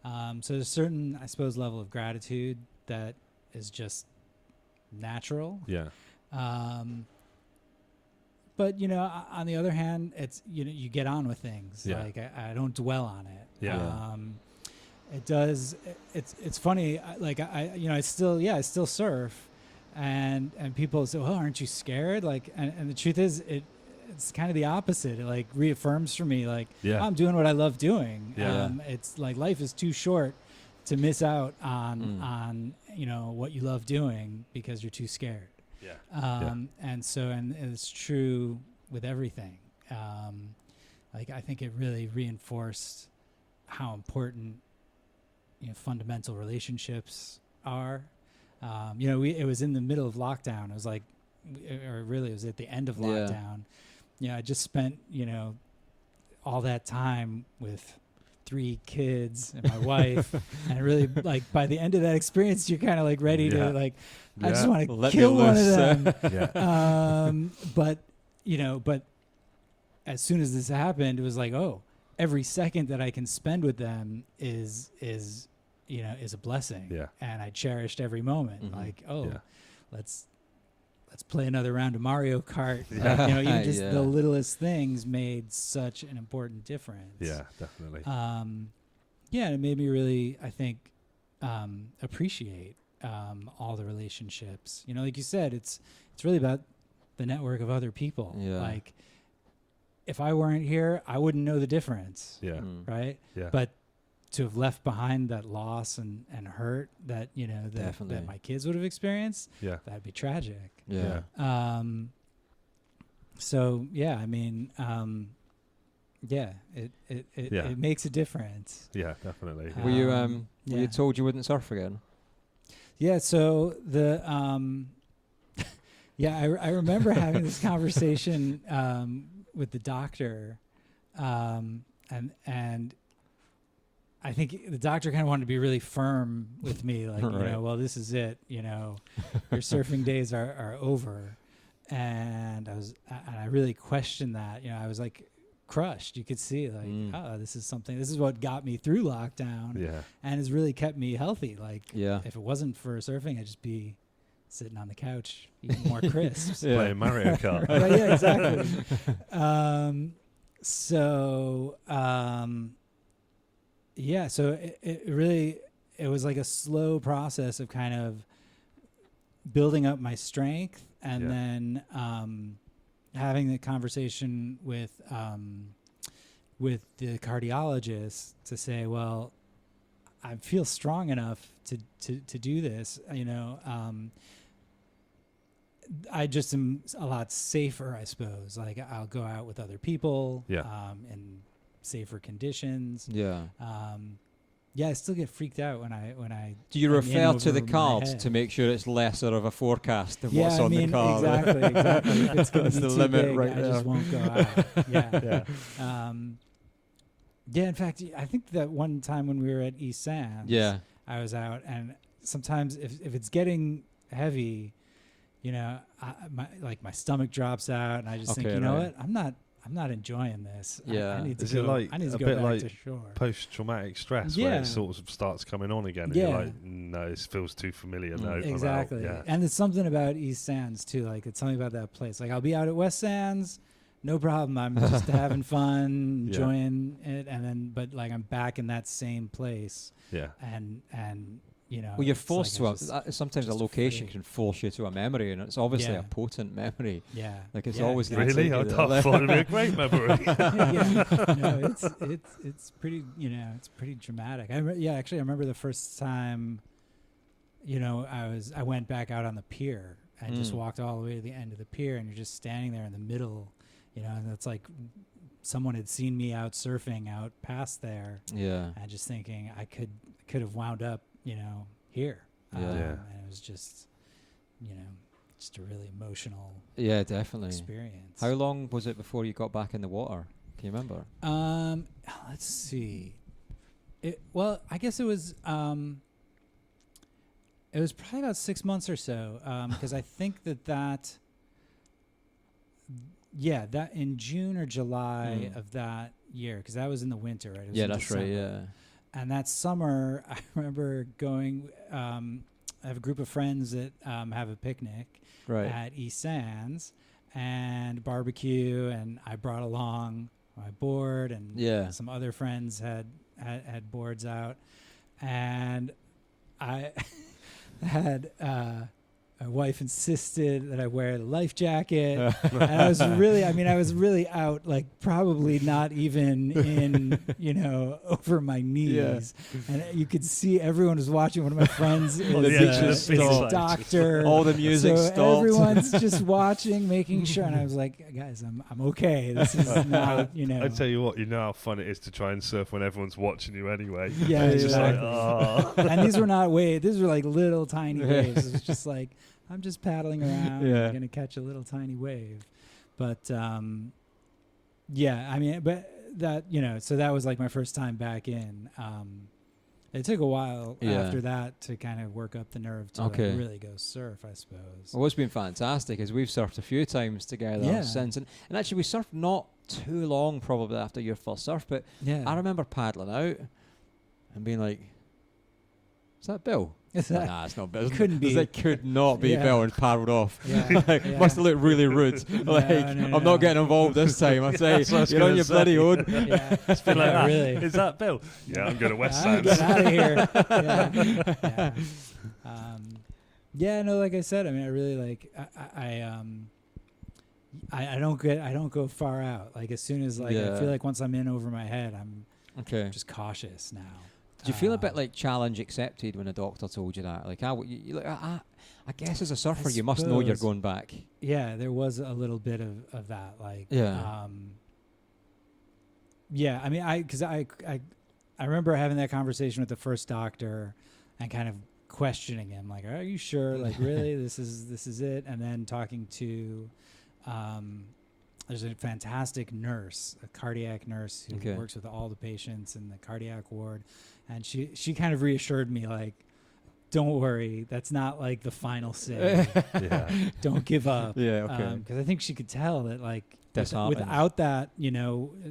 So there's a certain, I suppose, level of gratitude that is just natural. But on the other hand, it's you get on with things. Like I don't dwell on it. It does. It's funny. I still surf, and people say, "Oh, aren't you scared?" Like, and the truth is, it's kind of the opposite. It like reaffirms for me, like I'm doing what I love doing. It's like life is too short to miss out on what you love doing because you're too scared. And it's true with everything. Like I think it really reinforced how important fundamental relationships are. It was in the middle of lockdown. It was like, or really it was at the end of lockdown. I just spent all that time with 3 kids and my wife, and really like by the end of that experience you're kind of like ready to like I just want to kill one of them. But as soon as this happened, it was like, oh, every second that I can spend with them is a blessing. And I cherished every moment. Like, let's let's play another round of Mario Kart. Like, you know, even just Yeah. the littlest things made such an important difference. Yeah, definitely. Yeah, and it made me really, I think, appreciate all the relationships. You know, like you said, it's really about the network of other people. Yeah. Like, if I weren't here, I wouldn't know the difference. Yeah. Right. Yeah. But to have left behind that loss and hurt that, you know, that Definitely. my kids would have experienced, Yeah. that'd be tragic. Yeah. So yeah, I mean, yeah, it makes a difference. Yeah, definitely. Were you yeah. were you told you wouldn't surf again? Yeah, so the yeah, I remember having this conversation with the doctor, and I think the doctor kind of wanted to be really firm with me, like, you know, well, this is it, you know, your surfing days are over, and I really questioned that, you know, I was like crushed. You could see, like, oh, this is what got me through lockdown, Yeah. and has really kept me healthy. Like, Yeah. if it wasn't for surfing, I'd just be sitting on the couch eating more crisps. Playing Mario Kart. Right, yeah, exactly. Yeah, so it really, it was like a slow process of kind of building up my strength, and then having the conversation with the cardiologist to say, well, I feel strong enough to do this, you know. I just am a lot safer, I suppose. Like, I'll go out with other people, in safer conditions. Yeah. Yeah, I still get freaked out when I. Do you I'm in refer to the over my cards head. to make sure it's lesser of a forecast than Yeah, what's I on mean, the card? exactly. If it's going to That's be the too limit big, right I there. just won't go out. Yeah. Yeah. Yeah, in fact, I think that one time when we were at East Sands, Yeah. I was out, and sometimes if it's getting heavy, you know, my stomach drops out, and I just think, Okay, you know right. what, I'm not enjoying this. Yeah. I need to Is go. it like I need to a go bit back like to shore. post-traumatic stress where Yeah. it sort of starts coming on again? And Yeah. you're like, no, this feels too familiar. No, I'm out." Exactly. Yeah. And it's something about East Sands too. Like, it's something about that place. Like, I'll be out at West Sands, no problem. I'm just having fun, Yeah. enjoying it, and then, but like, I'm back in that same place, Yeah. and you know. Well, you're it's forced like to. Sometimes a just location afraid. can force you to a memory, and it's obviously Yeah. a potent memory. Yeah. Like, it's Yeah, always gonna Really? take I you thought there. it would be a great memory. Yeah. No, it's pretty, you know, it's pretty dramatic. Actually, I remember the first time, you know, I went back out on the pier and just walked all the way to the end of the pier, and you're just standing there in the middle, you know, and it's like someone had seen me out surfing out past there, Yeah. and just thinking I could have wound up, you know, here. Yeah. Yeah. And it was just, you know, just a really emotional Yeah, definitely. experience. How long was it before you got back in the water? Can you remember? Let's see. Well, I guess it was probably about 6 months or so, because I think that in June or July of that year, because that was in the winter, right? It was Yeah, in that's right. December. Yeah. And that summer, I remember going. I have a group of friends that have a picnic Right. at East Sands and barbecue, and I brought along my board, and some other friends had boards out, and I had my wife insisted that I wear a life jacket, and I was really out, like, probably not even in, you know, over my knees, and you could see everyone was watching. One of my friends is a doctor. All the music so stopped. Everyone's just watching, making sure, and I was like, guys, I'm okay. This is not, you know. I tell you what, you know how fun it is to try and surf when everyone's watching you anyway. Yeah, It's just like, exactly. oh. And these were not waves. These were like little tiny waves. It was just like, I'm just paddling around. Yeah. I'm going to catch a little tiny wave. But, yeah, I mean, but that, you know, so that was like my first time back in. It took a while after that to kind of work up the nerve to like really go surf, I suppose. Well, what's been fantastic is we've surfed a few times together since. And actually, we surfed not too long probably after your first surf, but I remember paddling out and being like, is that Bill? Nah, it's not Bill. Couldn't be. It could not be Yeah. Bill, and paralled off. Yeah, Like, yeah. must have looked really rude. Like, I'm not getting involved this time. I say, That's what I was you're on gonna your say. bloody own. Yeah, It's been like yeah, that. really. Is that Bill? Yeah, I'm going to West I'm Sands. getting out of here. Yeah. Yeah, no, like I said, I mean, I really like, I don't go far out. Like as soon as I Yeah. feel like once I'm in over my head, I'm Okay. just cautious now. Do you feel a bit like challenge accepted when a doctor told you that? Like, I guess as a surfer, you must know you're suppose. going back. Yeah, there was a little bit of that. Like, Yeah. yeah, I mean, because I remember having that conversation with the first doctor and kind of questioning him, like, are you sure? Like, really, this is it? And then talking to, there's a fantastic nurse, a cardiac nurse who Okay. works with all the patients in the cardiac ward. And she kind of reassured me, like, don't worry, that's not like the final say. Yeah. Don't give up. Yeah, okay. Because I think she could tell that, like, Disheartened. without that,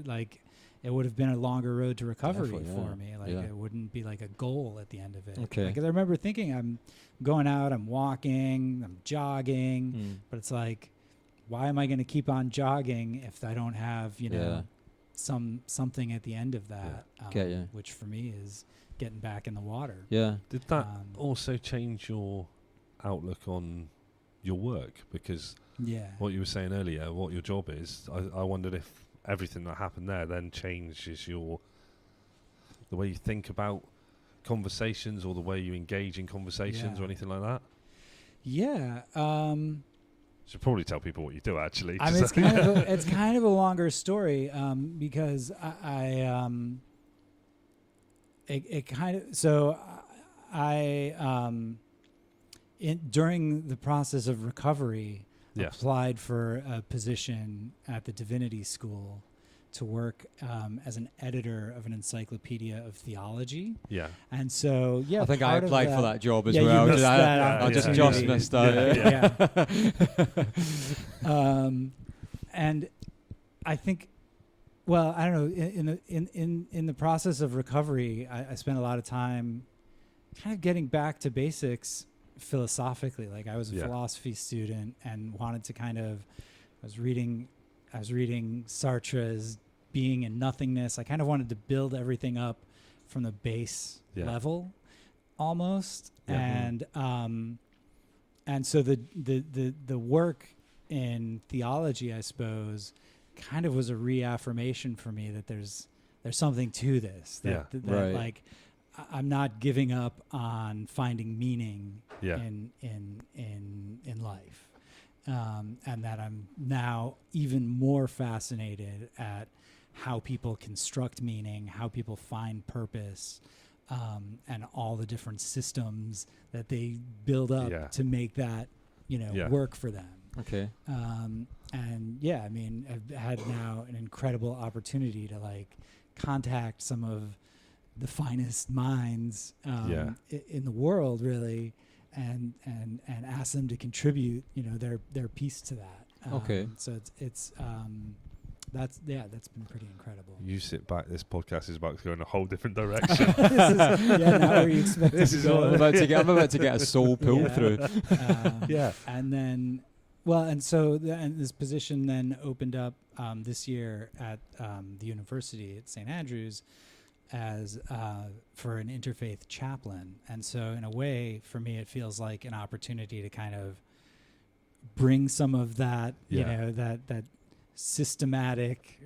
like, it would have been a longer road to recovery Definitely, for yeah. me. Like, Yeah. it wouldn't be like a goal at the end of it. Okay. Like, 'cause I remember thinking, I'm going out, I'm walking, I'm jogging, Mm. but it's like, why am I going to keep on jogging if I don't have, Yeah. something at the end of that? Get ya. Which for me is getting back in the water. Yeah. Did that Also, change your outlook on your work? Because yeah. what you were saying earlier, what your job is, I wondered if everything that happened there then changes the way you think about conversations or the way you engage in conversations Yeah. or anything like that. Yeah. Should probably tell people what you do, actually. I mean, it's kind of a longer story because during the process of recovery, Yeah. applied for a position at the Divinity School to work as an editor of an encyclopedia of theology. Yeah. And so, yeah, I think I part of applied for that job as Yeah, you well. missed I that just opportunity. missed that. And I think, well, I don't know. In the process of recovery, I spent a lot of time kind of getting back to basics philosophically. Like, I was a philosophy student and wanted to kind of, I was reading Sartre's Being and Nothingness. I kind of wanted to build everything up from the base level almost. And so the work in theology, I suppose, kind of was a reaffirmation for me that there's something to this. That Right. like, I'm not giving up on finding meaning in life. And that I'm now even more fascinated at how people construct meaning, how people find purpose, and all the different systems that they build up to make that, work for them. Okay. And yeah, I mean, I've had now an incredible opportunity to like contact some of the finest minds in the world, really, and ask them to contribute, their piece to that. Okay. So it's that's been pretty incredible. You sit back. This podcast is about to go in a whole different direction. Not where you expect This it is to go. all I'm about to get a soul pull through. And then, and so this position then opened up this year at the university at St. Andrews as for an interfaith chaplain. And so in a way, for me, it feels like an opportunity to kind of bring some of that, that systematic,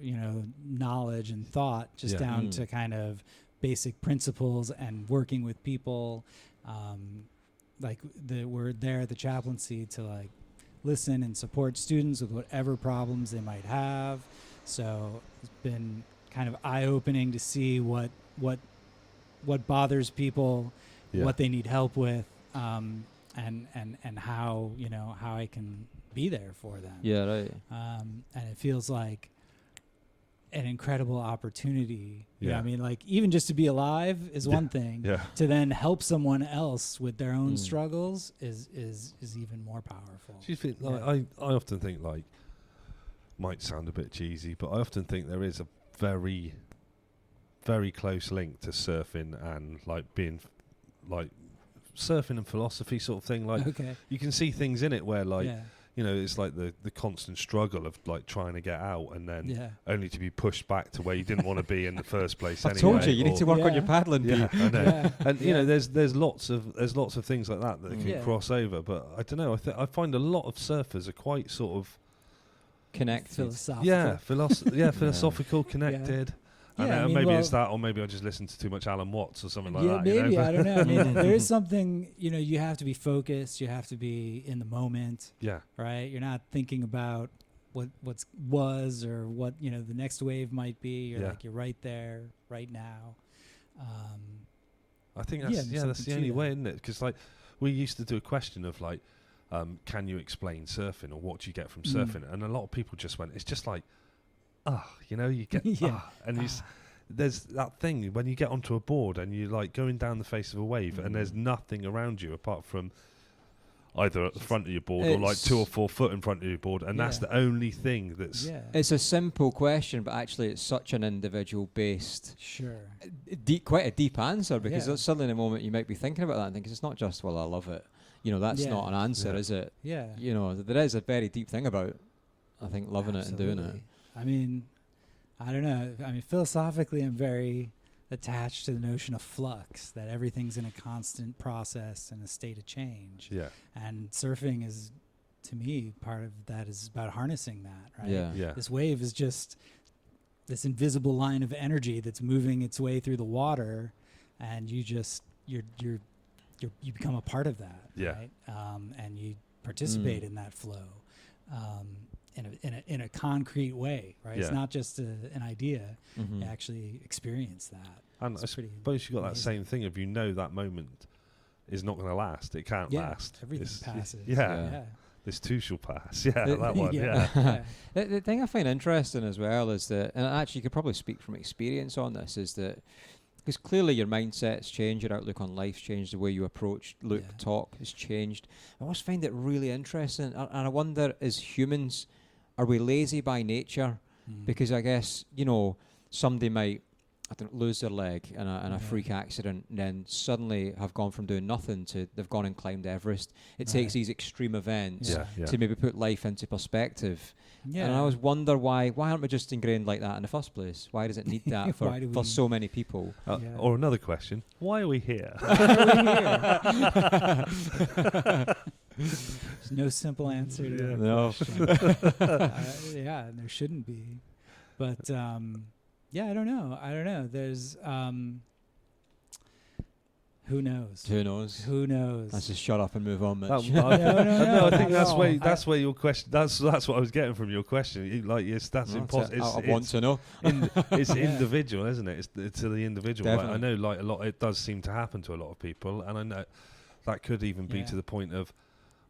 knowledge and thought just down to kind of basic principles and working with people. We're there at the chaplaincy to like listen and support students with whatever problems they might have. So it's been kind of eye-opening to see what bothers people, what they need help with, and how how I can be there for them. Yeah, right. And it feels like an incredible opportunity. Yeah. I mean, like even just to be alive is one thing. Yeah. To then help someone else with their own struggles is even more powerful. Do you think, like, I often think, like, might sound a bit cheesy, but I often think there is a very, very close link to surfing and like being like surfing and philosophy sort of thing. Like you can see things in it where like you know, it's like the constant struggle of like trying to get out and then only to be pushed back to where you didn't want to be in the first place. I told you need to work on your paddling. Yeah, I know. And you know, there's lots of things like that can cross over. But I don't know. I find a lot of surfers are quite sort of connected. Philosophical. Philosophical, connected. Yeah, maybe it's that, or maybe I just listened to too much Alan Watts or something like that. Maybe, you know? I don't know. I mean, there is something, you know, you have to be focused. You have to be in the moment. Yeah. Right? You're not thinking about what was or what, you know, the next wave might be. You're like, you're right there, right now. I think that's the only way, isn't it? Because like we used to do a question of like, can you explain surfing, or what do you get from surfing? And a lot of people just went, it's just like, you know, you get and there's that thing when you get onto a board and you're like going down the face of a wave and there's nothing around you apart from either at the front of your board or like 2 or 4 foot in front of your board, and that's the only thing that's it's a simple question, but actually it's such an individual based quite a deep answer, because suddenly in a moment you might be thinking about that and thinking it's not just, well, I love it, you know, that's not an answer, is it? You know, there is a very deep thing about, I think, loving it and doing it. I mean, I don't know. I mean, philosophically, I'm very attached to the notion of flux, that everything's in a constant process and a state of change. Yeah. And surfing is, to me, part of that is about harnessing that, right? Yeah. This wave is just this invisible line of energy that's moving its way through the water, and you become a part of that, right? And you participate in that flow. In a concrete way, right? It's not just an idea. You actually experience that. And I suppose you got that same thing of, you know, that moment is not going to last. It can't last. Everything passes. This too shall pass. That one. The thing I find interesting as well is that, and actually you could probably speak from experience on this, is that because clearly your mindset's changed, your outlook on life's changed, the way you approach, talk has changed. I always find it really interesting, and I wonder, as humans, are we lazy by nature? Because I guess, you know, somebody might, lose their leg in a freak accident, and then suddenly have gone from doing nothing to they've gone and climbed Everest. It takes these extreme events to maybe put life into perspective. And I always wonder why aren't we just ingrained like that in the first place? Why does it need that for so many people? Or another question, why are we here? There's no simple answer to that. No. And there shouldn't be. But I don't know. There's who knows? Let's just shut up and move on, Mitch. No, I think that's where your question. That's what I was getting from your question. That's impossible. I want to know. It's individual, isn't it? It's to the individual. Like, I know, like a lot, it does seem to happen to a lot of people, and I know that could even be to the point of,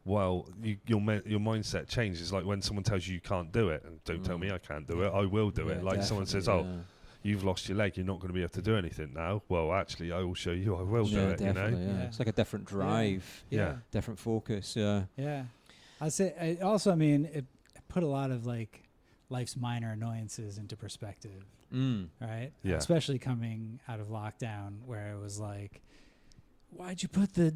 well, your mindset changes. Like when someone tells you can't do it, and don't tell me I can't do it, I will do it. Like someone says, you've lost your leg, you're not going to be able to do anything now. Well, actually, I will show you I will do it, you know? It's like a different drive, different focus, I'd say, it put a lot of, like, life's minor annoyances into perspective, right? Yeah. Especially coming out of lockdown, where it was like, why'd you put the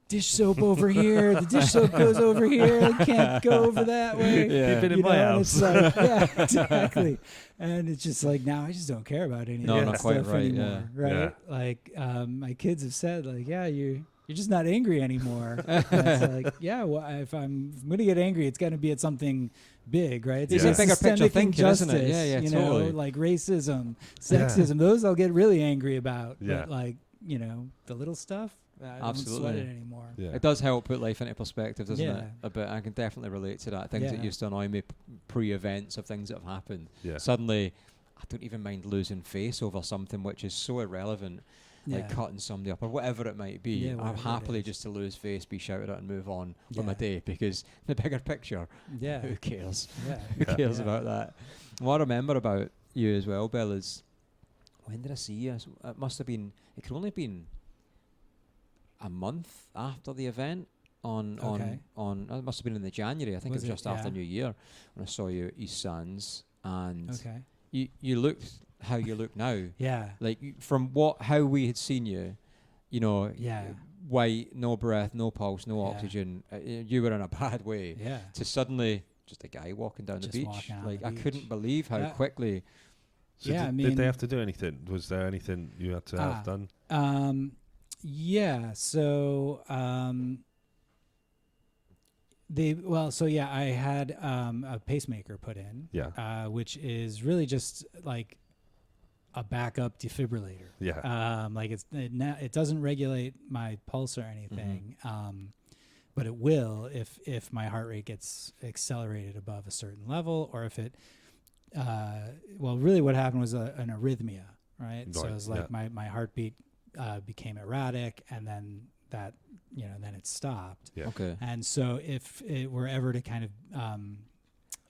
dish soap over here? The dish soap goes over here. It can't go over that way. Keep it in my house. It's like, exactly. And it's just like, now I just don't care about any of that stuff anymore. Right? Yeah. Like, my kids have said, like, you're just not angry anymore. And it's like, well, if I'm going to get angry, it's going to be at something big, right? It's a bigger picture thinking, isn't it? You totally. know, like racism, sexism, those I'll get really angry about. But, like, you know, the little stuff, I don't sweat it anymore. It does help put life into perspective, doesn't it? A bit. I can definitely relate to that. Things that used to annoy me pre-events of things that have happened. Suddenly, I don't even mind losing face over something which is so irrelevant, like cutting somebody up or whatever it might be. I'm happily just to lose face, be shouted at, and move on with my day, because the bigger picture, who cares? Who cares about that? What I remember about you as well, Bill, is when did I see you? It must have been. It could only have been a month after the event. It must have been in the January. I think it was just after New Year when I saw you at East Sands, and you looked how you look now. Yeah. Like from how we had seen you, you know. Yeah. white, no breath, no pulse, no oxygen. You were in a bad way. Yeah. To suddenly just a guy walking down the Just beach. walking on Like the I beach. couldn't believe how quickly. So Yeah, did they have to do anything? Was there anything you had to have done? Yeah. So I had a pacemaker put in. Yeah. Which is really just like a backup defibrillator. Yeah. Like it doesn't regulate my pulse or anything. But it will if my heart rate gets accelerated above a certain level, or if it really what happened was an arrhythmia, right? So it was like my heartbeat became erratic, and then that then it stopped. Yeah. Okay. And so if it were ever to kind of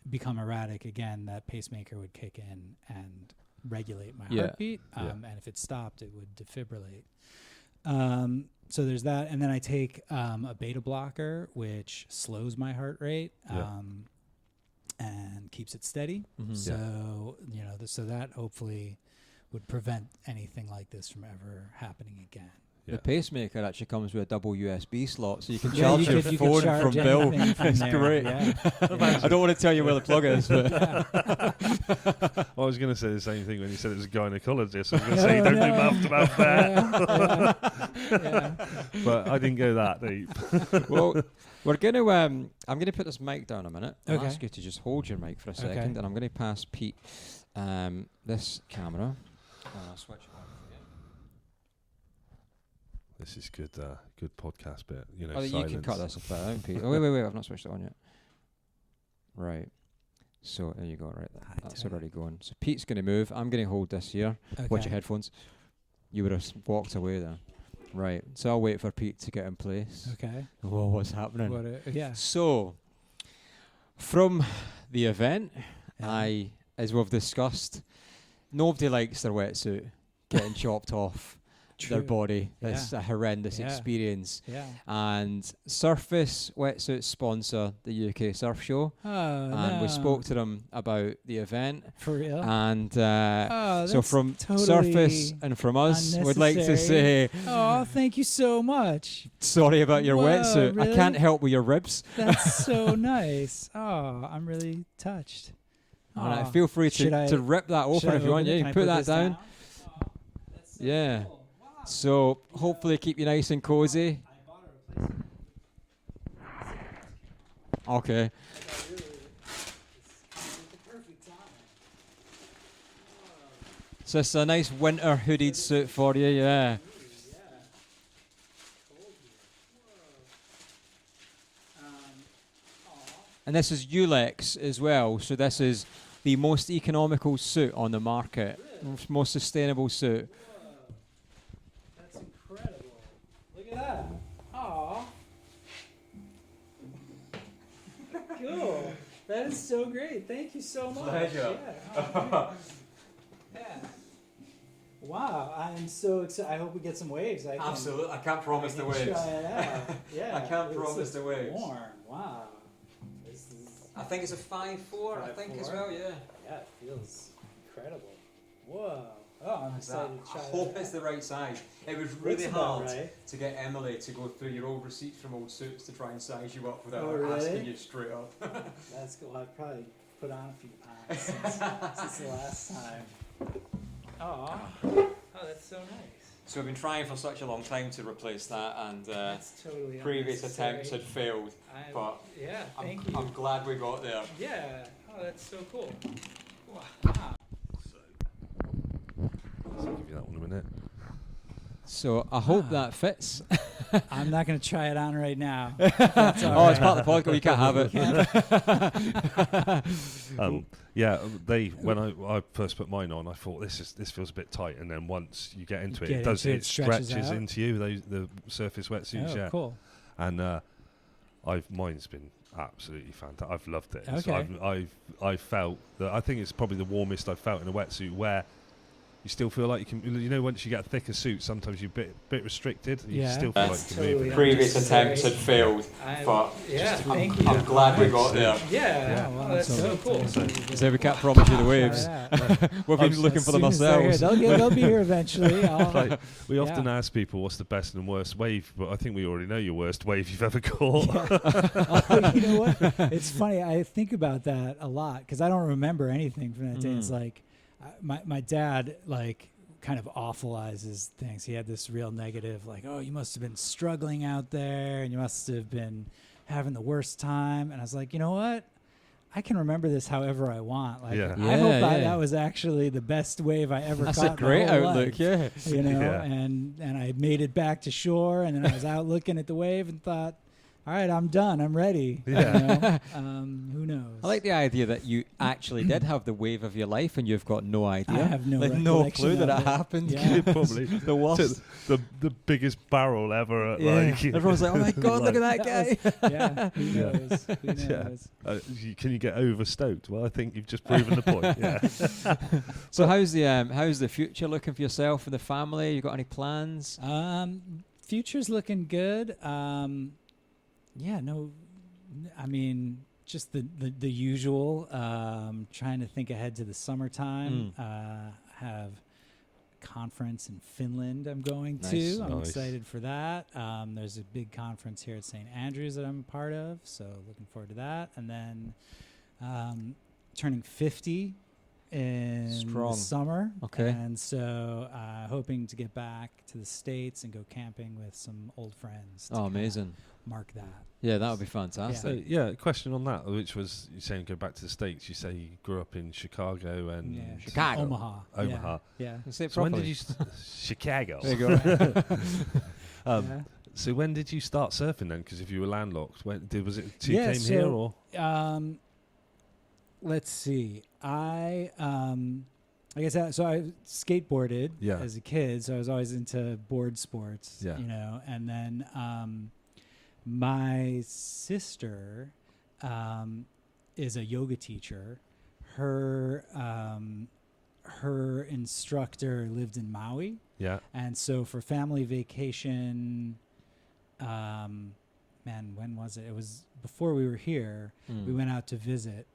become erratic again, that pacemaker would kick in and regulate my heartbeat. And if it stopped, it would defibrillate. So there's that. And then I take a beta blocker, which slows my heart rate and keeps it steady. So, so that hopefully would prevent anything like this from ever happening again. The pacemaker actually comes with a double USB slot, so you can Yeah, charge you your could phone charge from Bill. anything from It's there. great. Yeah. I don't want to tell you where the plug is, but I was going to say the same thing when you said it was a gynecologist. I was going to say, don't do mouth to mouth there. But I didn't go that deep. well, we're going to. I'm going to put this mic down a minute. I'll Okay. ask you to just hold your mic for a second, and I'm going to pass Pete this camera. I'll switch it on. This is good. Good podcast bit. You silence. can cut this a bit out, Pete. Oh, wait. I've not switched it on yet. Right. So there you go. Right. That's already going. So Pete's going to move. I'm going to hold this here. Okay. Watch your headphones. You would have walked away there. Right. So I'll wait for Pete to get in place. Okay. Whoa, what's happening? Yeah. So, from the event, as we've discussed, nobody likes their wetsuit getting chopped off their body. It's a horrendous experience. Yeah. And Srface wetsuits sponsor the UK Surf Show. And we spoke to them about the event. For real? And so from totally Srface and from us, we'd like to say, oh, thank you so much. sorry about your wetsuit. Really? I can't help with your ribs. That's so nice. Oh, I'm really touched. And feel free to rip that open if you want. Yeah, you can put that down. Yeah. So hopefully keep you nice and cozy. Okay. So it's a nice winter hooded suit for you, yeah. And this is Ulex as well. So this is the most economical suit on the market, most sustainable suit. That's incredible. Look at that. Aw. Cool. That is so great. Thank you so much. Pleasure. Yeah. Wow. I'm so excited. I hope we get some waves. Absolutely. I can't promise the Try waves. it out. Yeah. I can't This promise looks the waves. Warm. Wow. This is. I think it's a 5'4", I think as well, yeah. Yeah, it feels incredible. Whoa. Oh, I'm excited to I try hope that it's out. the right size. It was really Looks about hard right. to get Emily to go through your old receipts from old suits to try and size you up without Oh, her really? asking you straight up. That's cool. I've probably put on a few pounds since the last time. Oh, that's so nice. So we've been trying for such a long time to replace that, and That's totally previous unnecessary. attempts had failed. But yeah, thank I'm you. glad we got there. Yeah. Oh, that's so cool. Wow. I'll give you that one in a minute. So I hope that fits. I'm not going to try it on right now. Oh, it's part of the podcast. You can't have it. Yeah, when I first put mine on, I thought this feels a bit tight, and then once you get into it, it stretches out. into you. The Srface wetsuits, Oh, cool. And mine's been absolutely fantastic. I've loved it. Okay. So I've felt that I think it's probably the warmest I've felt in a wetsuit where you still feel like you can. You know, once you get a thicker suit, sometimes you're a bit restricted. You Yeah. still feel like you can move. Previous attempts had failed, but thank you. I'm glad we got there. Yeah, well, that's so cool. So we can't promise you the waves. We've been looking for them ourselves. They'll be here eventually. Like, we often ask people what's the best and worst wave, but I think we already know your worst wave you've ever caught. You know what? It's funny. I think about that a lot because I don't remember anything from that day. It's like my dad kind of awfulizes things. He had this real negative, like, oh, you must have been struggling out there and you must have been having the worst time. And I was like, you know what? I can remember this however I want. Like, I hope that was actually the best wave I ever caught. That's a great outlook, life, you know. And I made it back to shore, and then I was out looking at the wave and thought, all right, I'm done. I'm ready. Yeah. You know? Who knows? I like the idea that you actually did have the wave of your life and you've got no idea. I have no no clue that it happened. Yeah. Probably the worst. The biggest barrel ever. Everyone's like, oh my God, look at that guy. Who knows? Who knows? Can you get overstoked? Well, I think you've just proven the point. Yeah. So how's the future looking for yourself and the family? You got any plans? Future's looking good. I mean, just the usual. Trying to think ahead to the summertime. Have a conference in Finland I'm going to. I'm excited for that. There's a big conference here at St. Andrews that I'm a part of, so looking forward to that. And then turning 50 in the summer. Okay. And so hoping to get back to the States and go camping with some old friends. Oh, amazing. Mark that. Yeah, that would be fantastic. So, question on that, which was you saying go back to the States. You say you grew up in Chicago and Chicago, Omaha. Yeah. Say it so when properly. did you Chicago? There you go. So when did you start surfing then? Because if you were landlocked, was it you came here or? Let's see. I guess so. I skateboarded as a kid, so I was always into board sports. Yeah. You know, and then my sister is a yoga teacher. Her instructor lived in Maui. Yeah. And so for family vacation, when was it? It was before we were here. We went out to visit,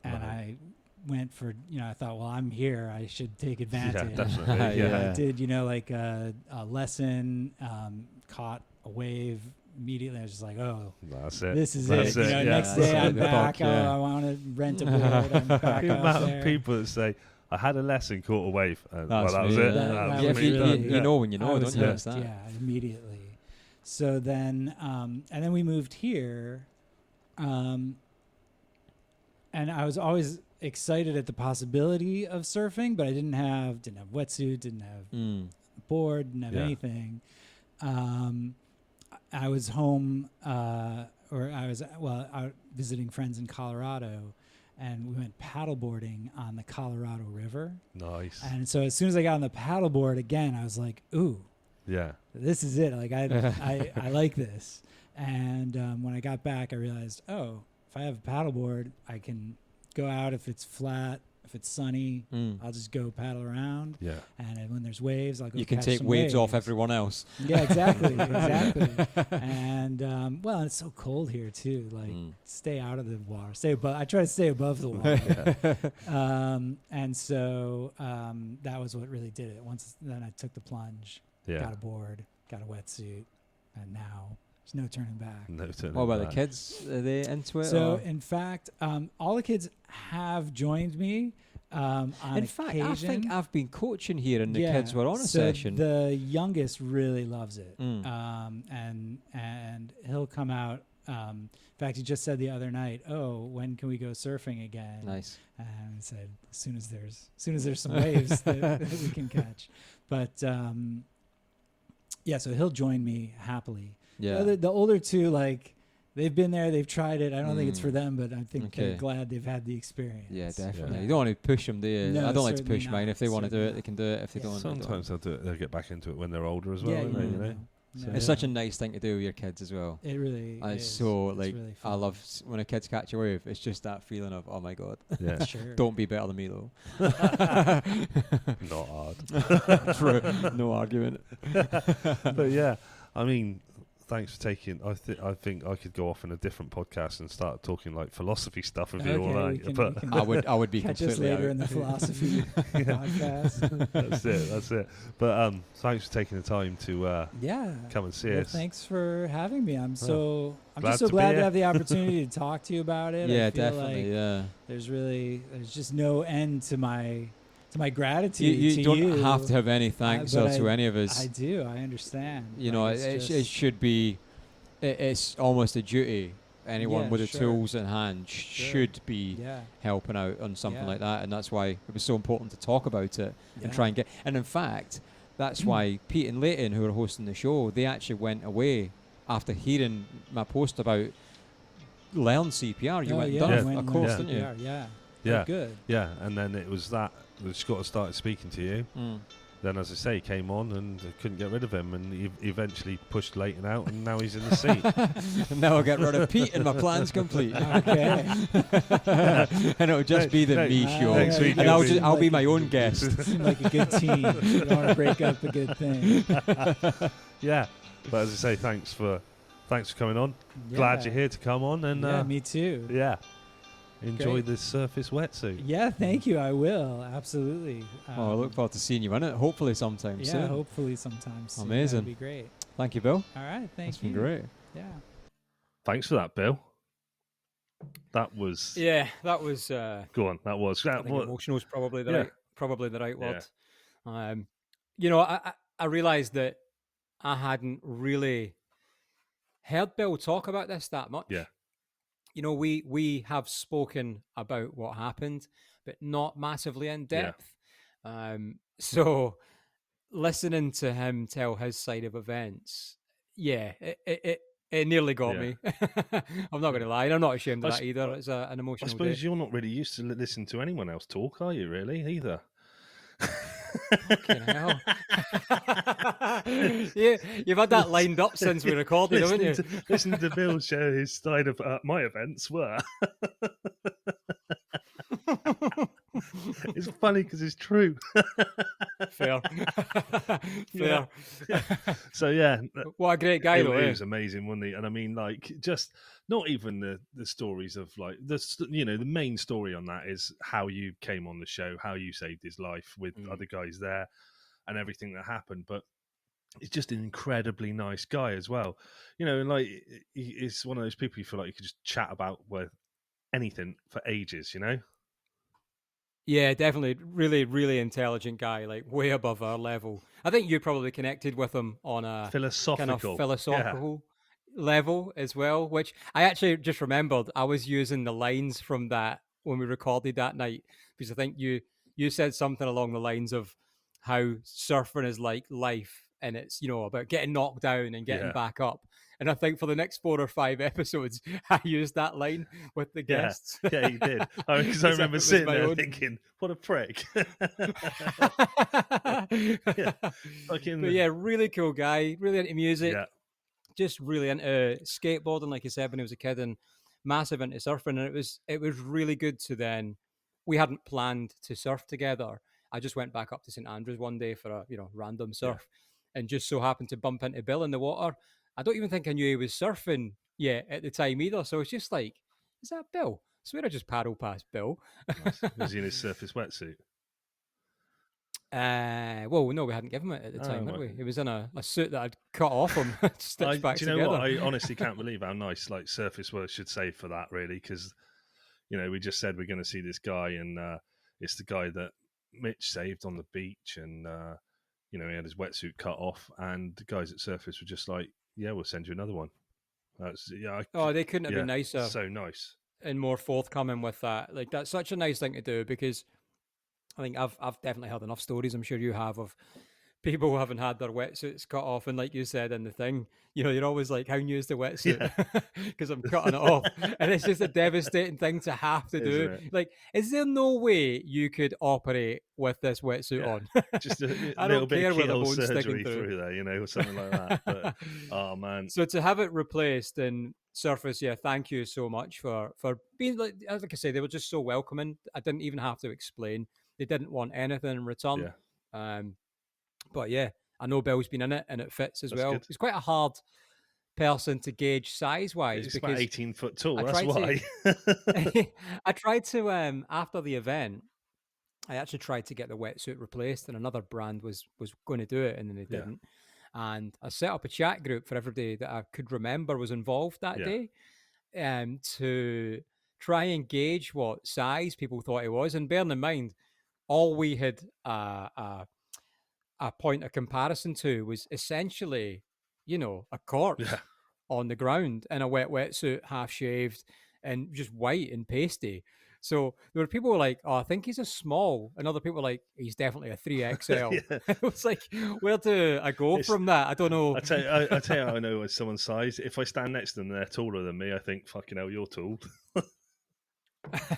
and I went for, I thought, well, I'm here, I should take advantage. Yeah, definitely. I did, like a lesson, caught a wave immediately. I was just like, oh, that's it. This is it. Next day I'm back. I want to rent a board. I'm back The out amount there. of people that say, I had a lesson, caught a wave. And, that was me, it. You know when you know, don't you? Yeah, immediately. So then, and then we moved here, and I was always excited at the possibility of surfing, but I didn't have wetsuit, didn't have board, didn't have anything. I was home, or I was out visiting friends in Colorado, and we went paddleboarding on the Colorado River. Nice. And so as soon as I got on the paddleboard again, I was like, ooh, this is it. Like I like this. And when I got back, I realized, if I have a paddleboard, I can go out if it's flat. If it's sunny, I'll just go paddle around. Yeah. And when there's waves, I'll go. You can take waves off everyone else. Yeah, exactly, exactly. And it's so cold here too. Like, stay out of the water. I try to stay above the water. And so that was what really did it. Then I took the plunge. Yeah. Got a board. Got a wetsuit. And now there's no turning back. What about the kids? Are they into it? So, in fact, all the kids have joined me on In fact, I think I've been coaching here and the kids were on a session. The youngest really loves it. And he'll come out. In fact, he just said the other night, when can we go surfing again? Nice. And I said, as soon as there's some waves that we can catch. But, so he'll join me happily. Yeah. The older two, they've been there, they've tried it. I don't think it's for them, but I think they're glad they've had the experience. Yeah, definitely. You don't want to push them, do you? No, I don't like to push not. mine. If they want to do it, they can do it. If they don't, sometimes they'll do it. They'll get back into it when they're older as well. Yeah, you know? No, It's such a nice thing to do with your kids as well. It really And is. it's so It's like really I fun. love when a kids catch a wave. It's just that feeling of, oh my god, Yeah. Sure. don't be better than me though. Not hard. True. No argument. But yeah, I mean, thanks for taking. I think I could go off in a different podcast and start talking like philosophy stuff with you all Okay, we night. can- But we can I would be catch us completely later out. in the philosophy podcast. that's it. But thanks for taking the time to Yeah. come and see Well, us. thanks for having me. I'm glad just so to be glad to here. have the opportunity to talk to you about it. Yeah, I feel definitely. like Yeah. there's just no end to my gratitude You to don't you. have to have any thanks but to any of us. I do. I understand. You know, Like, it just- should be. It's almost a duty. Anyone Yeah, with the sure. tools in hand Sure. should be Yeah. helping out on something Yeah. like that, and that's why it was so important to talk about it and Yeah. try and get. And in fact, that's why Pete and Leighton, who are hosting the show, they actually went away after hearing my post about learn CPR. You Oh, went and yeah, done I a went and course, learned didn't you? CPR, Yeah. Yeah. Oh, good. Yeah, and then it was that Scott started speaking to you. Mm. Then, as I say, he came on and I couldn't get rid of him, and he eventually pushed Leighton out, and now he's in the seat. And now I'll get rid of Pete and my plan's complete. Okay. And it'll just be the me show. next week And it'll I'll be- be my own guest. Seem like a good team. You don't want to break up a good thing. Yeah, but as I say, thanks for coming on. Glad Yeah. you're here to come on, and Yeah, me too. yeah, enjoy Great. this Surface wetsuit. Yeah, thank you. I will. Absolutely. Oh, I look forward to seeing you in it. Hopefully sometime Yeah, soon. hopefully sometime soon. Amazing. That'd be great. Thank you, Bill. All right, thank That's you. been great. Yeah. Thanks for that, Bill. That was Yeah, that was. go on. That was I think emotional is probably the Yeah. right Yeah. word. You know, I realised that I hadn't really heard Bill talk about this that much. Yeah. You know, we have spoken about what happened, but not massively in depth. So listening to him tell his side of events, yeah, it nearly got Yeah. me. I'm not going to lie, and I'm not ashamed of I that either. It's an I emotional suppose day. you're not really used to listen to anyone else talk, are you? Really, either. Fucking hell. Yeah, you've had that lined up since we recorded, haven't you? Listening to Bill share his side of my events were. It's funny because it's true. Fair. Fair. So yeah, What a great guy, it, though. it Eh? was amazing, wasn't he? And I mean, like, just not even the stories of like the main story on that is how you came on the show, how you saved his life with other guys there, and everything that happened. But he's just an incredibly nice guy as well, you know. And like, he's one of those people you feel like you could just chat about with anything for ages, you know. Yeah, definitely. Really, really intelligent guy, like way above our level. I think you probably connected with him on a Philosophical, kind of philosophical level as well, which I actually just remembered I was using the lines from that when we recorded that night, because I think you said something along the lines of how surfing is like life, and it's, you know, about getting knocked down and getting Yeah. back up. And I think for the next 4 or 5 episodes, I used that line with the Yeah. guests. Yeah, he did. Because I As if it remember was sitting my there own. thinking, "What a prick!" Fucking But yeah, really cool guy, really into music, yeah, just really into skateboarding, like I said, when he was a kid, and massive into surfing. And it was really good to then. We hadn't planned to surf together. I just went back up to St Andrews one day for a random surf, and just so happened to bump into Bill in the water. I don't even think I knew he was surfing yet at the time either. So it's just like, is that Bill? I swear I just paddled past Bill. nice. Was he in his Surface wetsuit? Well, no, we hadn't given him it at the time, had well. we? It was in a suit that I'd cut off him, stitched back Do you know together. what? I honestly can't believe how nice like Surface World should say for that, really, because we just said we're going to see this guy, and it's the guy that Mitch saved on the beach, and he had his wetsuit cut off, and the guys at Surface were just like, "Yeah, we'll send you another one." That's They couldn't have been nicer So nice. and more forthcoming with that. Like, that's such a nice thing to do, because I think I've definitely heard enough stories, I'm sure you have, of people haven't had their wetsuits cut off, and like you said in the thing, you're always like, how new is the wetsuit? Because I'm cutting it off, and it's just a devastating thing to have to Isn't do. it? Like, is there no way you could operate with this wetsuit on? Just a I little don't bit care of where the keyhole bone's sticking surgery through. through there, or something like that. But oh man, So to have it replaced in Surface, yeah, thank you so much for being like I say, they were just so welcoming. I didn't even have to explain. They didn't want anything in return. But yeah, I know Bill's been in it and it fits as that's well. good. He's quite a hard person to gauge size wise It's about because 18 foot tall. I That's tried why. to I tried to after the event, I actually tried to get the wetsuit replaced, and another brand was going to do it, and then they Yeah. didn't. And I set up a chat group for everybody that I could remember was involved that day, to try and gauge what size people thought it was. And bearing in mind, all we had a point of comparison to was essentially, a corpse on the ground in a wetsuit, half shaved, and just white and pasty. So there were people who were like, "Oh, I think he's a small," and other people were like, "He's definitely a 3XL." It was like, where do I go from that? I don't know. I tell you how I know it's someone's size. If I stand next to them and they're taller than me, I think, fucking hell, you're tall.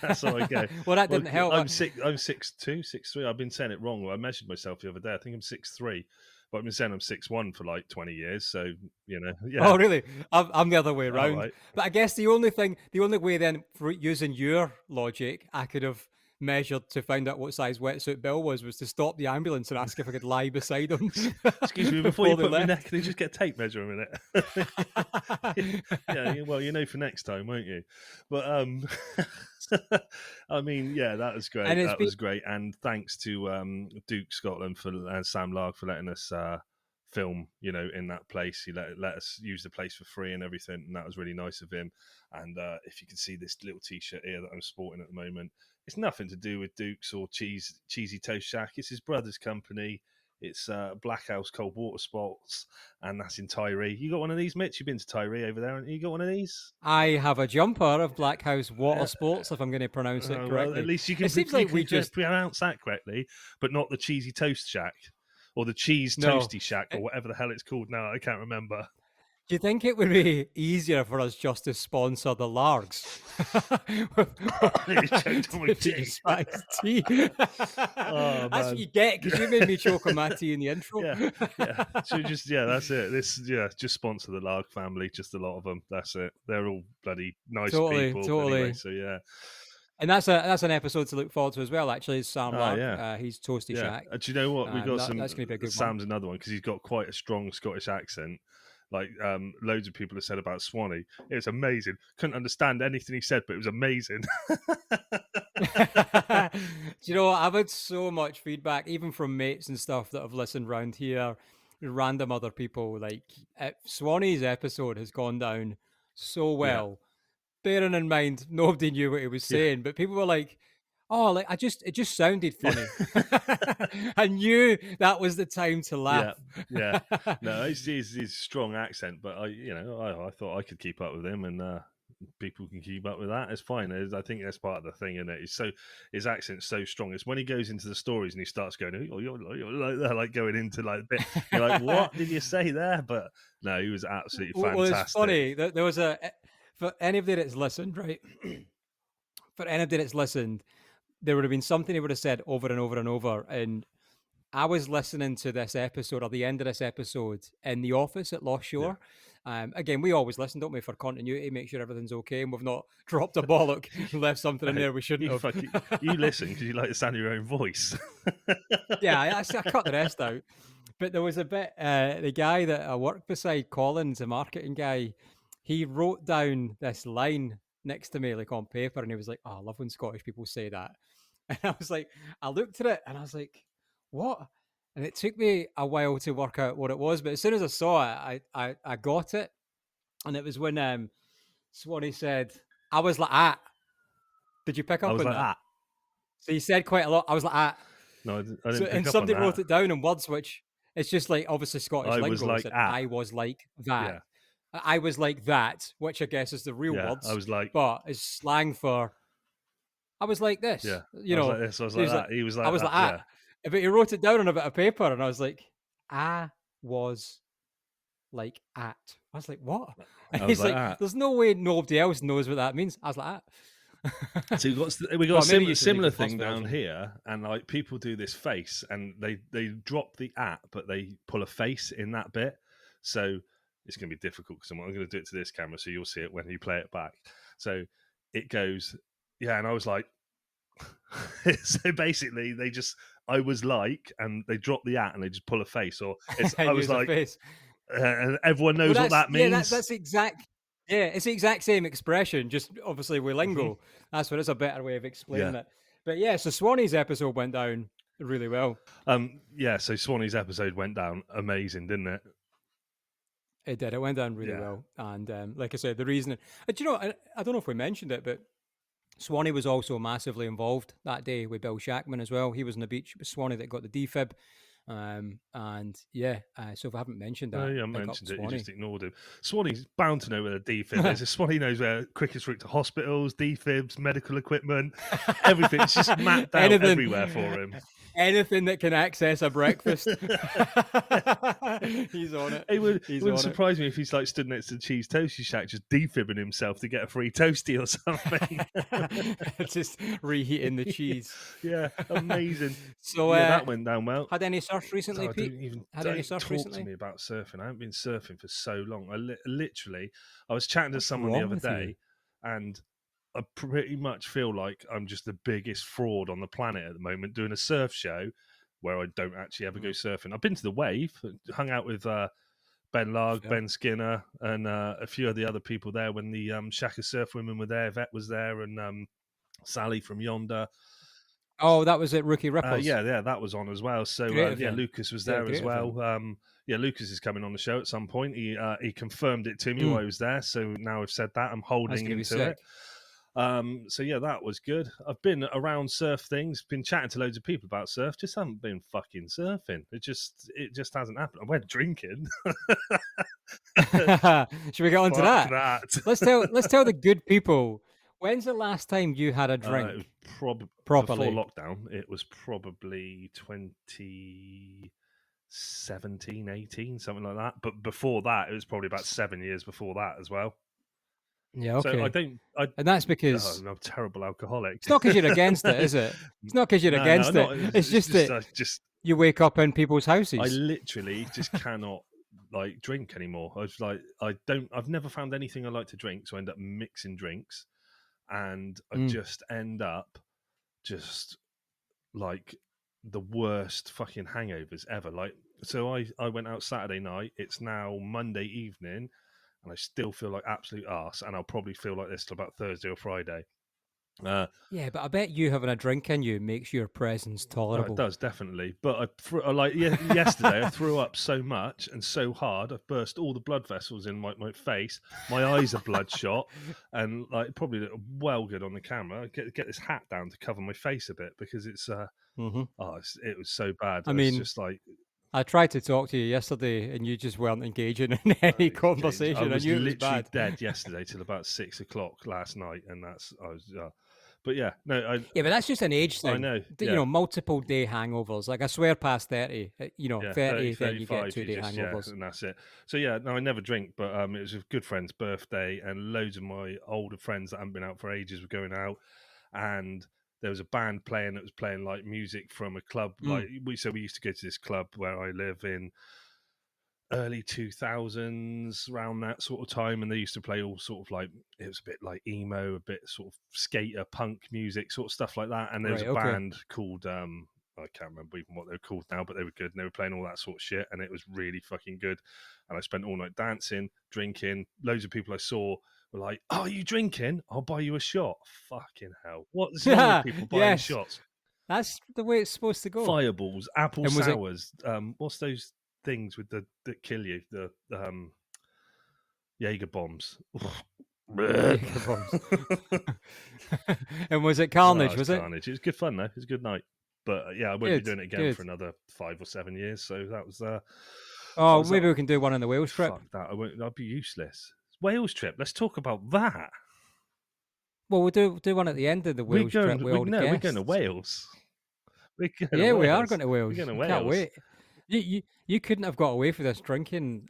That's how I go. Well, that didn't help. I'm 6'2", 6'3". I've been saying it wrong. I measured myself the other day. I think I'm 6'3", but I've been saying I'm 6'1" for like 20 years. So yeah. Oh, really? I'm the other way around. Right. But I guess the only way then, for using your logic, I could have measured to find out what size wetsuit Bill was to stop the ambulance and ask if I could lie beside him. Excuse me, before you put me left. neck, can you just get a tape measure a minute? Yeah, well, for next time, won't you? But I mean, yeah, that was great. That was great, and thanks to Duke Scotland and Sam Larg for letting us film, in that place. He let us use the place for free and everything, and that was really nice of him. And if you can see this little T-shirt here that I'm sporting at the moment, it's nothing to do with Duke's or Cheesy Toast Shack. It's his brother's company. It's Black House Cold Water Sports, and that's in Tyree. You got one of these, Mitch? You've been to Tyree over there, haven't you? You got one of these? I have a jumper of Black House Water Sports, if I'm going to pronounce it correctly. Well, at least you can. It seems like we just pronounce that correctly, but not the Cheesy Toast Shack or the Cheese Toasty Shack or whatever the hell it's called now. I can't remember. Do you think it would be easier for us just to sponsor the Largs? Tea. Oh, that's what you get because you made me choke on my tea in the intro. Yeah. So that's it. Just sponsor the Larg family. Just a lot of them. That's it. They're all bloody nice people. Totally. Anyway, so yeah. And that's an episode to look forward to as well. Actually, is Sam Larg. Yeah. He's Toasty Shack. Do you know what? We got some. That's going to be a good Sam's one. another one because he's got quite a strong Scottish accent. Like loads of people have said about Swanee. It was amazing. Couldn't understand anything he said, but it was amazing. Do you know what? I've had so much feedback, even from mates and stuff that have listened round here, random other people. Like Swanee's episode has gone down so well. Bearing in mind, nobody knew what he was saying, but people were like, "Oh, like it just sounded funny." I knew that was the time to laugh. Yeah. No, it's a strong accent, but I thought I could keep up with him, and people can keep up with that. It's fine. I think that's part of the thing, isn't it? His accent's so strong. It's when he goes into the stories and he starts going, "Oh, you're like that," like going into like a bit. You're like, "What did you say there?" But no, he was absolutely fantastic. Well, it's funny. There was for anybody that's listened, right? For anybody that's listened, there would have been something he would have said over and over and over. And I was listening to this episode or the end of this episode in the office at Lost Shore. Again, we always listen, don't we, for continuity, make sure everything's okay, and we've not dropped a bollock, left something in there we shouldn't have. You listen because you like the sound of your own voice. Yeah, I cut the rest out. But there was a bit, the guy that I worked beside, Collins, a marketing guy, he wrote down this line next to me, like on paper, and he was like, "Oh, I love when Scottish people say that." And I was like, I looked at it and I was like, what? And it took me a while to work out what it was, but as soon as I saw it, I got it. And it was when Swanee said, I was like, ah. Did you pick up on that? Ah. So he said quite a lot. I was like, ah. No, I didn't pick up and somebody on wrote that. it down in words, which it's just like obviously Scottish lingo. Was like, ah. I was like that. Yeah. I was like that, which I guess is the real words. I was like, but is slang for I was like this. Yeah. You know, I was like this. I was like that. He was like, I was that. like that. Yeah. But he wrote it down on a bit of paper, and I was like, I was like at. I was like, what? And I was he's like, like, there's no way nobody else knows what that means. I was like, So we got Well, maybe a you should make similar the first thing down version. here, and like people do this face, and they drop the at, but they pull a face in that bit. So it's going to be difficult because I'm going to do it to this camera, so you'll see it when you play it back. So it goes, yeah, and I was like, so basically I was like, and they drop the at, and they just pull a face, or I was Use a like, face. and everyone knows what that means. That's exact. Yeah, it's the exact same expression, just obviously with lingo. That's what it's a better way of explaining it. But yeah, so Swanee's episode went down really well. Yeah, so Swanee's episode went down amazing, didn't it? It did. It went down really well. And like I said, the reason, do you know, I don't know if we mentioned it, but Swanee was also massively involved that day with Bill Shackman as well. He was on the beach. It was Swanee that got the defib. And yeah, so if I haven't mentioned that, I mentioned it. You just ignored him. Swanee's bound to know where the defib is. Swanee knows where quickest route to hospitals, defibs, medical equipment, everything. It's just mapped out everywhere for him. Anything that can access a breakfast, he's on it. It wouldn't surprise me if he's like stood next to the Cheese Toasty Shack, just defibbing himself to get a free toasty or something. Just reheating the cheese. Yeah, amazing. So that went down well. Had any surf recently, Pete? Don't talk to me about surfing. I haven't been surfing for so long. I was chatting to someone the other day, and I pretty much feel like I'm just the biggest fraud on the planet at the moment doing a surf show where I don't actually ever go surfing. I've been to the Wave, hung out with Ben Larg, Ben Skinner, and a few of the other people there when the Shaka Surf women were there. Vet was there, and Sally from Yonder. Oh, that was at Rookie Ripples. Yeah, that was on as well. So Lucas was there as well. Lucas is coming on the show at some point. He confirmed it to me while I was there. So now I've said that, I'm holding into it. So yeah, that was good. I've been around surf things, been chatting to loads of people about surf, just haven't been fucking surfing. It just hasn't happened. I went drinking. Should we get on to that? Let's tell the good people. When's the last time you had a drink? Properly before lockdown. It was probably 2017, 18, something like that. But before that, it was probably about 7 years before that as well. Yeah, okay. So and that's because I'm a terrible alcoholic. It's not because you're against it, is it? It's not because you're against it. It's just that you wake up in people's houses. I literally just cannot like drink anymore. I've never found anything I like to drink, so I end up mixing drinks, and I just end up just like the worst fucking hangovers ever. Like, so I went out Saturday night. It's now Monday evening, and I still feel like absolute arse, and I'll probably feel like this till about Thursday or Friday. Yeah, but I bet you having a drink in you makes your presence tolerable. It does, definitely. But yesterday, I threw up so much and so hard, I've burst all the blood vessels in my face. My eyes are bloodshot, and like probably look well good on the camera. Get this hat down to cover my face a bit because it's it was so bad. I mean, just like. I tried to talk to you yesterday, and you just weren't engaging in any conversation. I was literally bad. Dead yesterday till about 6 o'clock last night, and but yeah, no, but that's just an age thing. I know, you know, multiple day hangovers. Like I swear, past 30, 30, then you get 2 day hangovers, and that's it. So yeah, no, I never drink, but it was a good friend's birthday, and loads of my older friends that haven't been out for ages were going out, and there was a band playing that was playing like music from a club. Like we used to go to this club where I live in early 2000s, around that sort of time, and they used to play all sort of like, it was a bit like emo, a bit sort of skater punk music, sort of stuff like that. And there was a band called I can't remember even what they were called now, but they were good, and they were playing all that sort of shit, and it was really fucking good. And I spent all night dancing, drinking. Loads of people I saw were like, "Oh, are you drinking? I'll buy you a shot." Fucking hell, what's wrong with people buying shots? That's the way it's supposed to go. Fireballs, apple sours. What's those things with that kill you? The Jaeger bombs. Jaeger bombs. And was it Carnage? Was it Carnage? It was good fun though. It was a good night. But yeah, I won't be doing it again for another 5 or 7 years. So that was. Maybe we can do one on the Wales trip. Fuck that! I'd be useless. Wales trip. Let's talk about that. Well, we'll do one at the end of the Wales trip. We're going to Wales. We are going to Wales. We're going to Wales. Can't wait. You couldn't have got away with this drinking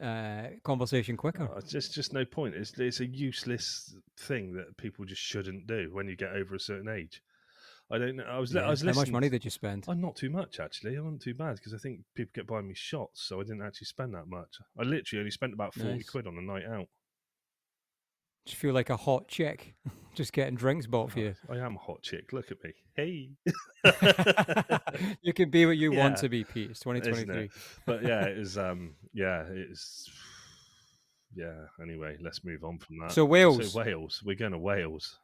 conversation quicker. Oh, it's just no point. It's a useless thing that people just shouldn't do when you get over a certain age. I don't know. I was How listening. much money did you spend? Oh, not too much actually. I wasn't too bad because I think people get buying me shots, so I didn't actually spend that much. I literally only spent about 40 Nice. quid on a night out. Just feel like a hot chick, just getting drinks bought for you. I am a hot chick. Look at me. Hey. You can be what you want Yeah. to be, Pete. It's 2023. But yeah, it was. It's. Yeah. Anyway, let's move on from that. So Wales. So Wales. We're going to Wales.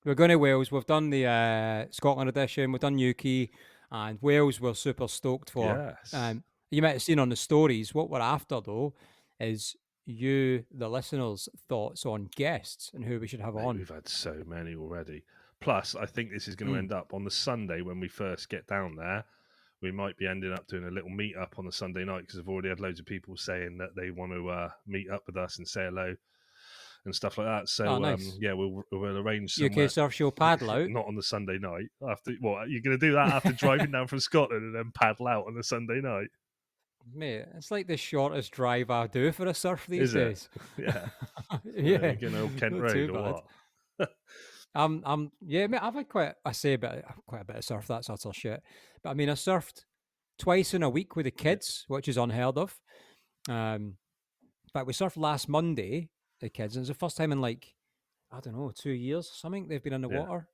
We're going to Wales. We've done the Scotland edition. We've done Newquay, and Wales we're super stoked for. Yes. You might have seen on the stories. What we're after, though, is you, the listeners' thoughts on guests and who we should have Mate, on. we've had so many already. Plus, I think this is going to end up on the Sunday when we first get down there. We might be ending up doing a little meet up on the Sunday night because I've already had loads of people saying that they want to meet up with us and say hello and stuff like that. So, nice. Yeah, we'll arrange somewhere. UK Surf Show paddle out. Not on the Sunday night. After what? You're going to do that after driving down from Scotland and then paddle out on the Sunday night? Mate, it's like the shortest drive I do for a surf these Is it? days. Yeah. Yeah. You know, Kent not Road too or bad. what? Yeah, mate, I've had quite a bit of surf. That's utter shit. But I mean, I surfed twice in a week with the kids, which is unheard of. In fact, we surfed last Monday, the kids, and it was the first time in like, I don't know, 2 years or something they've been in the water,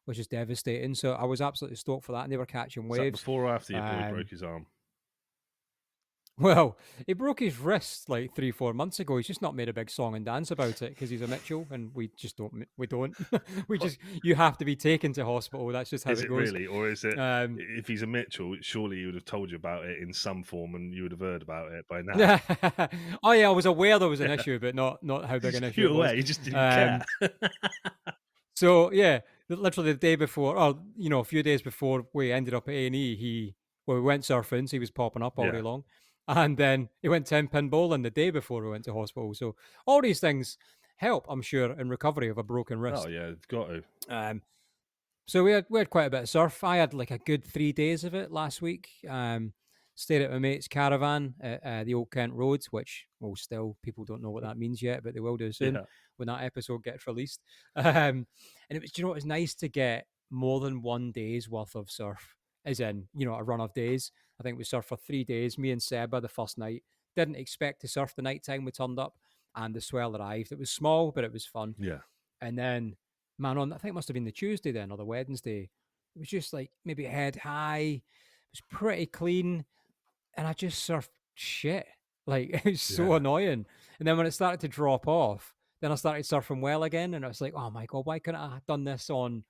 which is devastating. So I was absolutely stoked for that, and they were catching waves. Is that before or after your boy broke his arm? Well, he broke his wrist like 3-4 months ago. He's just not made a big song and dance about it because he's a Mitchell, and we just don't. We don't. You have to be taken to hospital. That's just how is it it goes. really, or is it? If he's a Mitchell, surely he would have told you about it in some form, and you would have heard about it by now. Oh yeah, I was aware there was an issue, but not how big an issue it was. You just didn't care. So yeah, literally the day before, or a few days before we ended up at A&E, we went surfing, so he was popping up all day long. And then he went 10-pin bowling the day before we went to hospital. So all these things help, I'm sure, in recovery of a broken wrist. Oh yeah, it's got to. So we had quite a bit of surf. I had like a good 3 days of it last week. Stayed at my mate's caravan at the Old Kent Road, which, well, still people don't know what that means yet, but they will do soon when that episode gets released. And it was, it was nice to get more than 1 day's worth of surf, as in, a run of days. I think we surfed for 3 days. Me and Seba the first night. Didn't expect to surf the night time we turned up, and the swell arrived. It was small, but it was fun. Yeah. And then, man, I think it must have been the Tuesday then, or the Wednesday. It was just like maybe head high. It was pretty clean. And I just surfed shit. Like, it was so annoying. And then when it started to drop off, then I started surfing well again. And I was like, oh my God, why couldn't I have done this on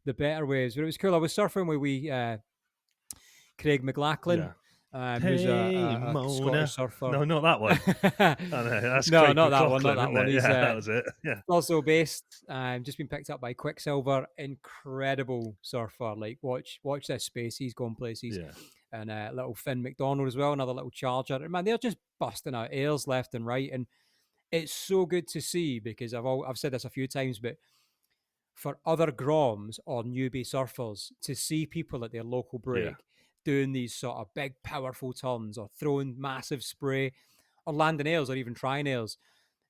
the better waves? But it was cool. I was surfing with Craig McLachlan, who's a Scottish surfer. No, not that one. That's no, Craig not that McLachlan, one. Not that one. He's, that was it. Yeah. Also based, just been picked up by Quicksilver. Incredible surfer. Like, watch this space. He's going places. Yeah. And little Finn McDonald as well, another little charger. Man, they're just busting out airs left and right, and it's so good to see because I've said this a few times, but for other Groms or newbie surfers to see people at their local break doing these sort of big, powerful turns or throwing massive spray or landing airs or even trying airs,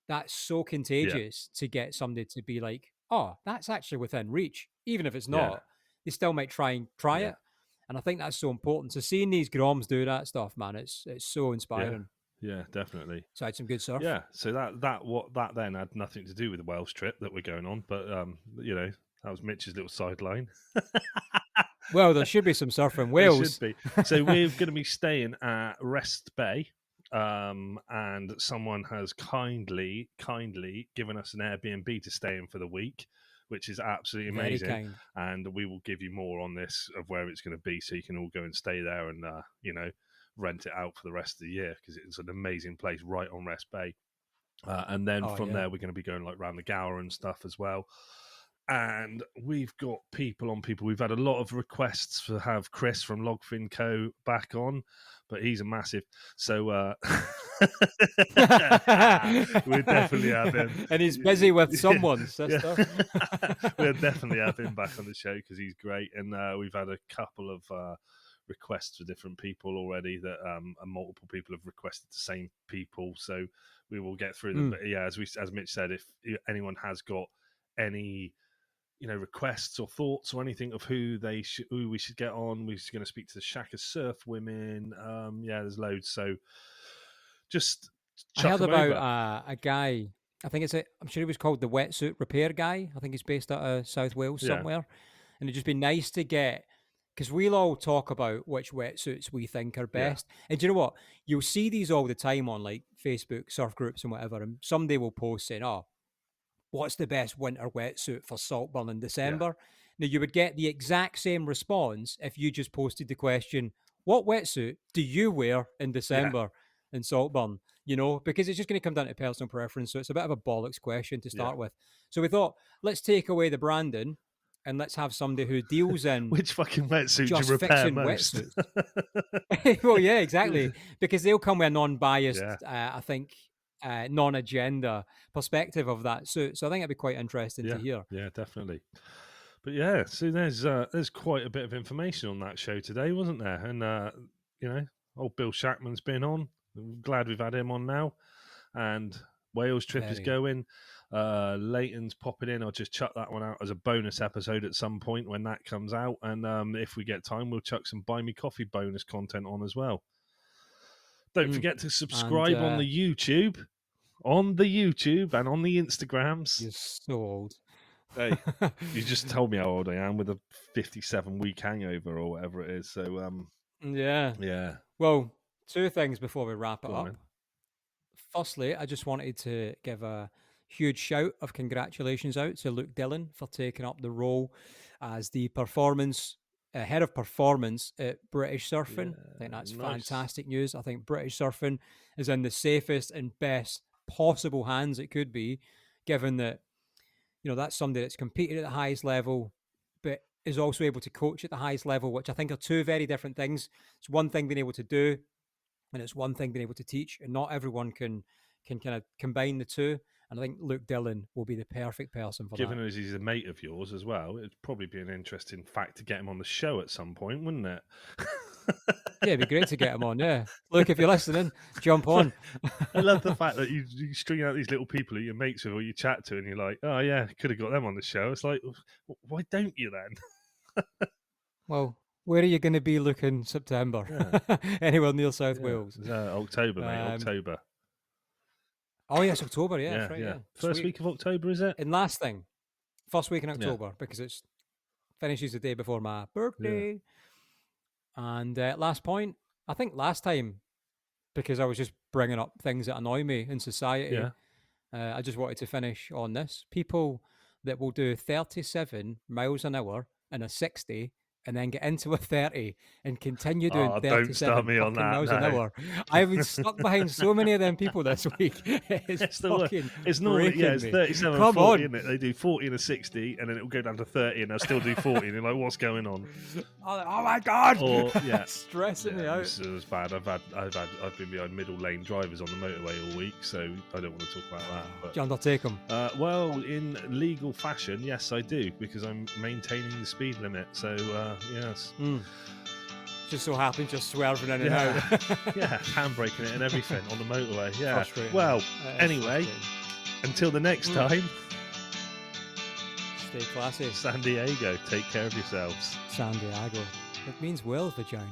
that's so contagious to get somebody to be like, oh, that's actually within reach. Even if it's not, they still might try it. And I think that's so important. So seeing these Groms do that stuff, man, it's so inspiring. Yeah, definitely. So I had some good surf. Yeah, so that then had nothing to do with the Welsh trip that we're going on, but that was Mitch's little sideline. Well, there should be some surf in Wales. There should be. So we're going to be staying at Rest Bay, and someone has kindly given us an Airbnb to stay in for the week, which is absolutely amazing. Very kind. And we will give you more on this of where it's going to be, so you can all go and stay there and rent it out for the rest of the year because it's an amazing place right on Rest Bay. And then from there, we're going to be going like around the Gower and stuff as well. And we've got people. We've had a lot of requests to have Chris from Logfin Co. back on, but he's a massive. So we'll definitely have him. And he's busy with someone's sister. We'll definitely have him back on the show because he's great. And we've had a couple of requests for different people already that and multiple people have requested the same people. So we will get through them. But yeah, as Mitch said, if anyone has got any requests or thoughts or anything of who we should get on, we're just going to speak to the Shaka Surf women. There's loads. So just I chuck heard them about over. a guy. I think I'm sure he was called the wetsuit repair guy. I think he's based out of South Wales somewhere. And it'd just be nice to get, because we'll all talk about which wetsuits we think are best. And do you know what? You'll see these all the time on like Facebook, surf groups and whatever. And someday will post saying, oh, what's the best winter wetsuit for Saltburn in December? Now, you would get the exact same response if you just posted the question, what wetsuit do you wear in December in Saltburn? Because it's just going to come down to personal preference. So it's a bit of a bollocks question to start with. So we thought, let's take away the branding and let's have somebody who deals in which fucking wetsuit do just you repair fixing most? wetsuits. Well, yeah, exactly. Because they'll come with a non-biased, I think, non-agenda perspective of that suit. So I think it'd be quite interesting to hear. Yeah, definitely. But yeah, so there's quite a bit of information on that show today, wasn't there? And old Bill Shackman's been on. I'm glad we've had him on now. And Wales trip is going. Leighton's popping in. I'll just chuck that one out as a bonus episode at some point when that comes out. And if we get time, we'll chuck some Buy Me Coffee bonus content on as well. Don't forget to subscribe on the YouTube. On the YouTube and on the Instagrams. You're so old. Hey, you just told me how old I am with a 57-week hangover or whatever it is. So, yeah. Well, two things before we wrap it up. Then. Firstly, I just wanted to give a huge shout of congratulations out to Luke Dillon for taking up the role as the head of performance at British Surfing. I think that's fantastic news. I think British Surfing is in the safest and best possible hands it could be, given that that's somebody that's competed at the highest level but is also able to coach at the highest level, which I think are two very different things. It's one thing being able to do and it's one thing being able to teach, and not everyone can kind of combine the two. And I think Luke Dillon will be the perfect person for Given that. as he's a mate of yours as well, it'd probably be an interesting fact to get him on the show at some point, wouldn't it? Yeah, it'd be great to get him on. Yeah, Luke, if you're listening, jump on. I love the fact that you string out these little people who you're mates with or you chat to, and you're like, oh yeah, could have got them on the show. It's like, why don't you then? Well, where are you going to be looking September? Anywhere near South Wales? October, mate. October. Oh yes, October. Yeah, right, yeah. First week of October, is it? And last thing, first week in October, because it's finishes the day before my birthday. Yeah. And last point, I think last time, because I was just bringing up things that annoy me in society, I just wanted to finish on this. People that will do 37 miles an hour in a 60 and then get into a 30 and continue doing 37 miles an hour. I've been stuck behind so many of them people this week. It's fucking it's normally, it's 37 Come 40, on. isn't it? They do 40 and a 60 and then it'll go down to 30 and they'll still do 40 and you're like, what's going on? Oh my God. Or stressing me out. This is bad. I've been behind middle lane drivers on the motorway all week, so I don't want to talk about that. But, do you undertake them? Well, in legal fashion, yes, I do, because I'm maintaining the speed limit. So yes. Just so happens you're swerving in and out. Handbraking it and everything on the motorway. Yeah. Well, anyway, until the next time. Stay classy. San Diego, take care of yourselves. San Diego. It means whale's vagina.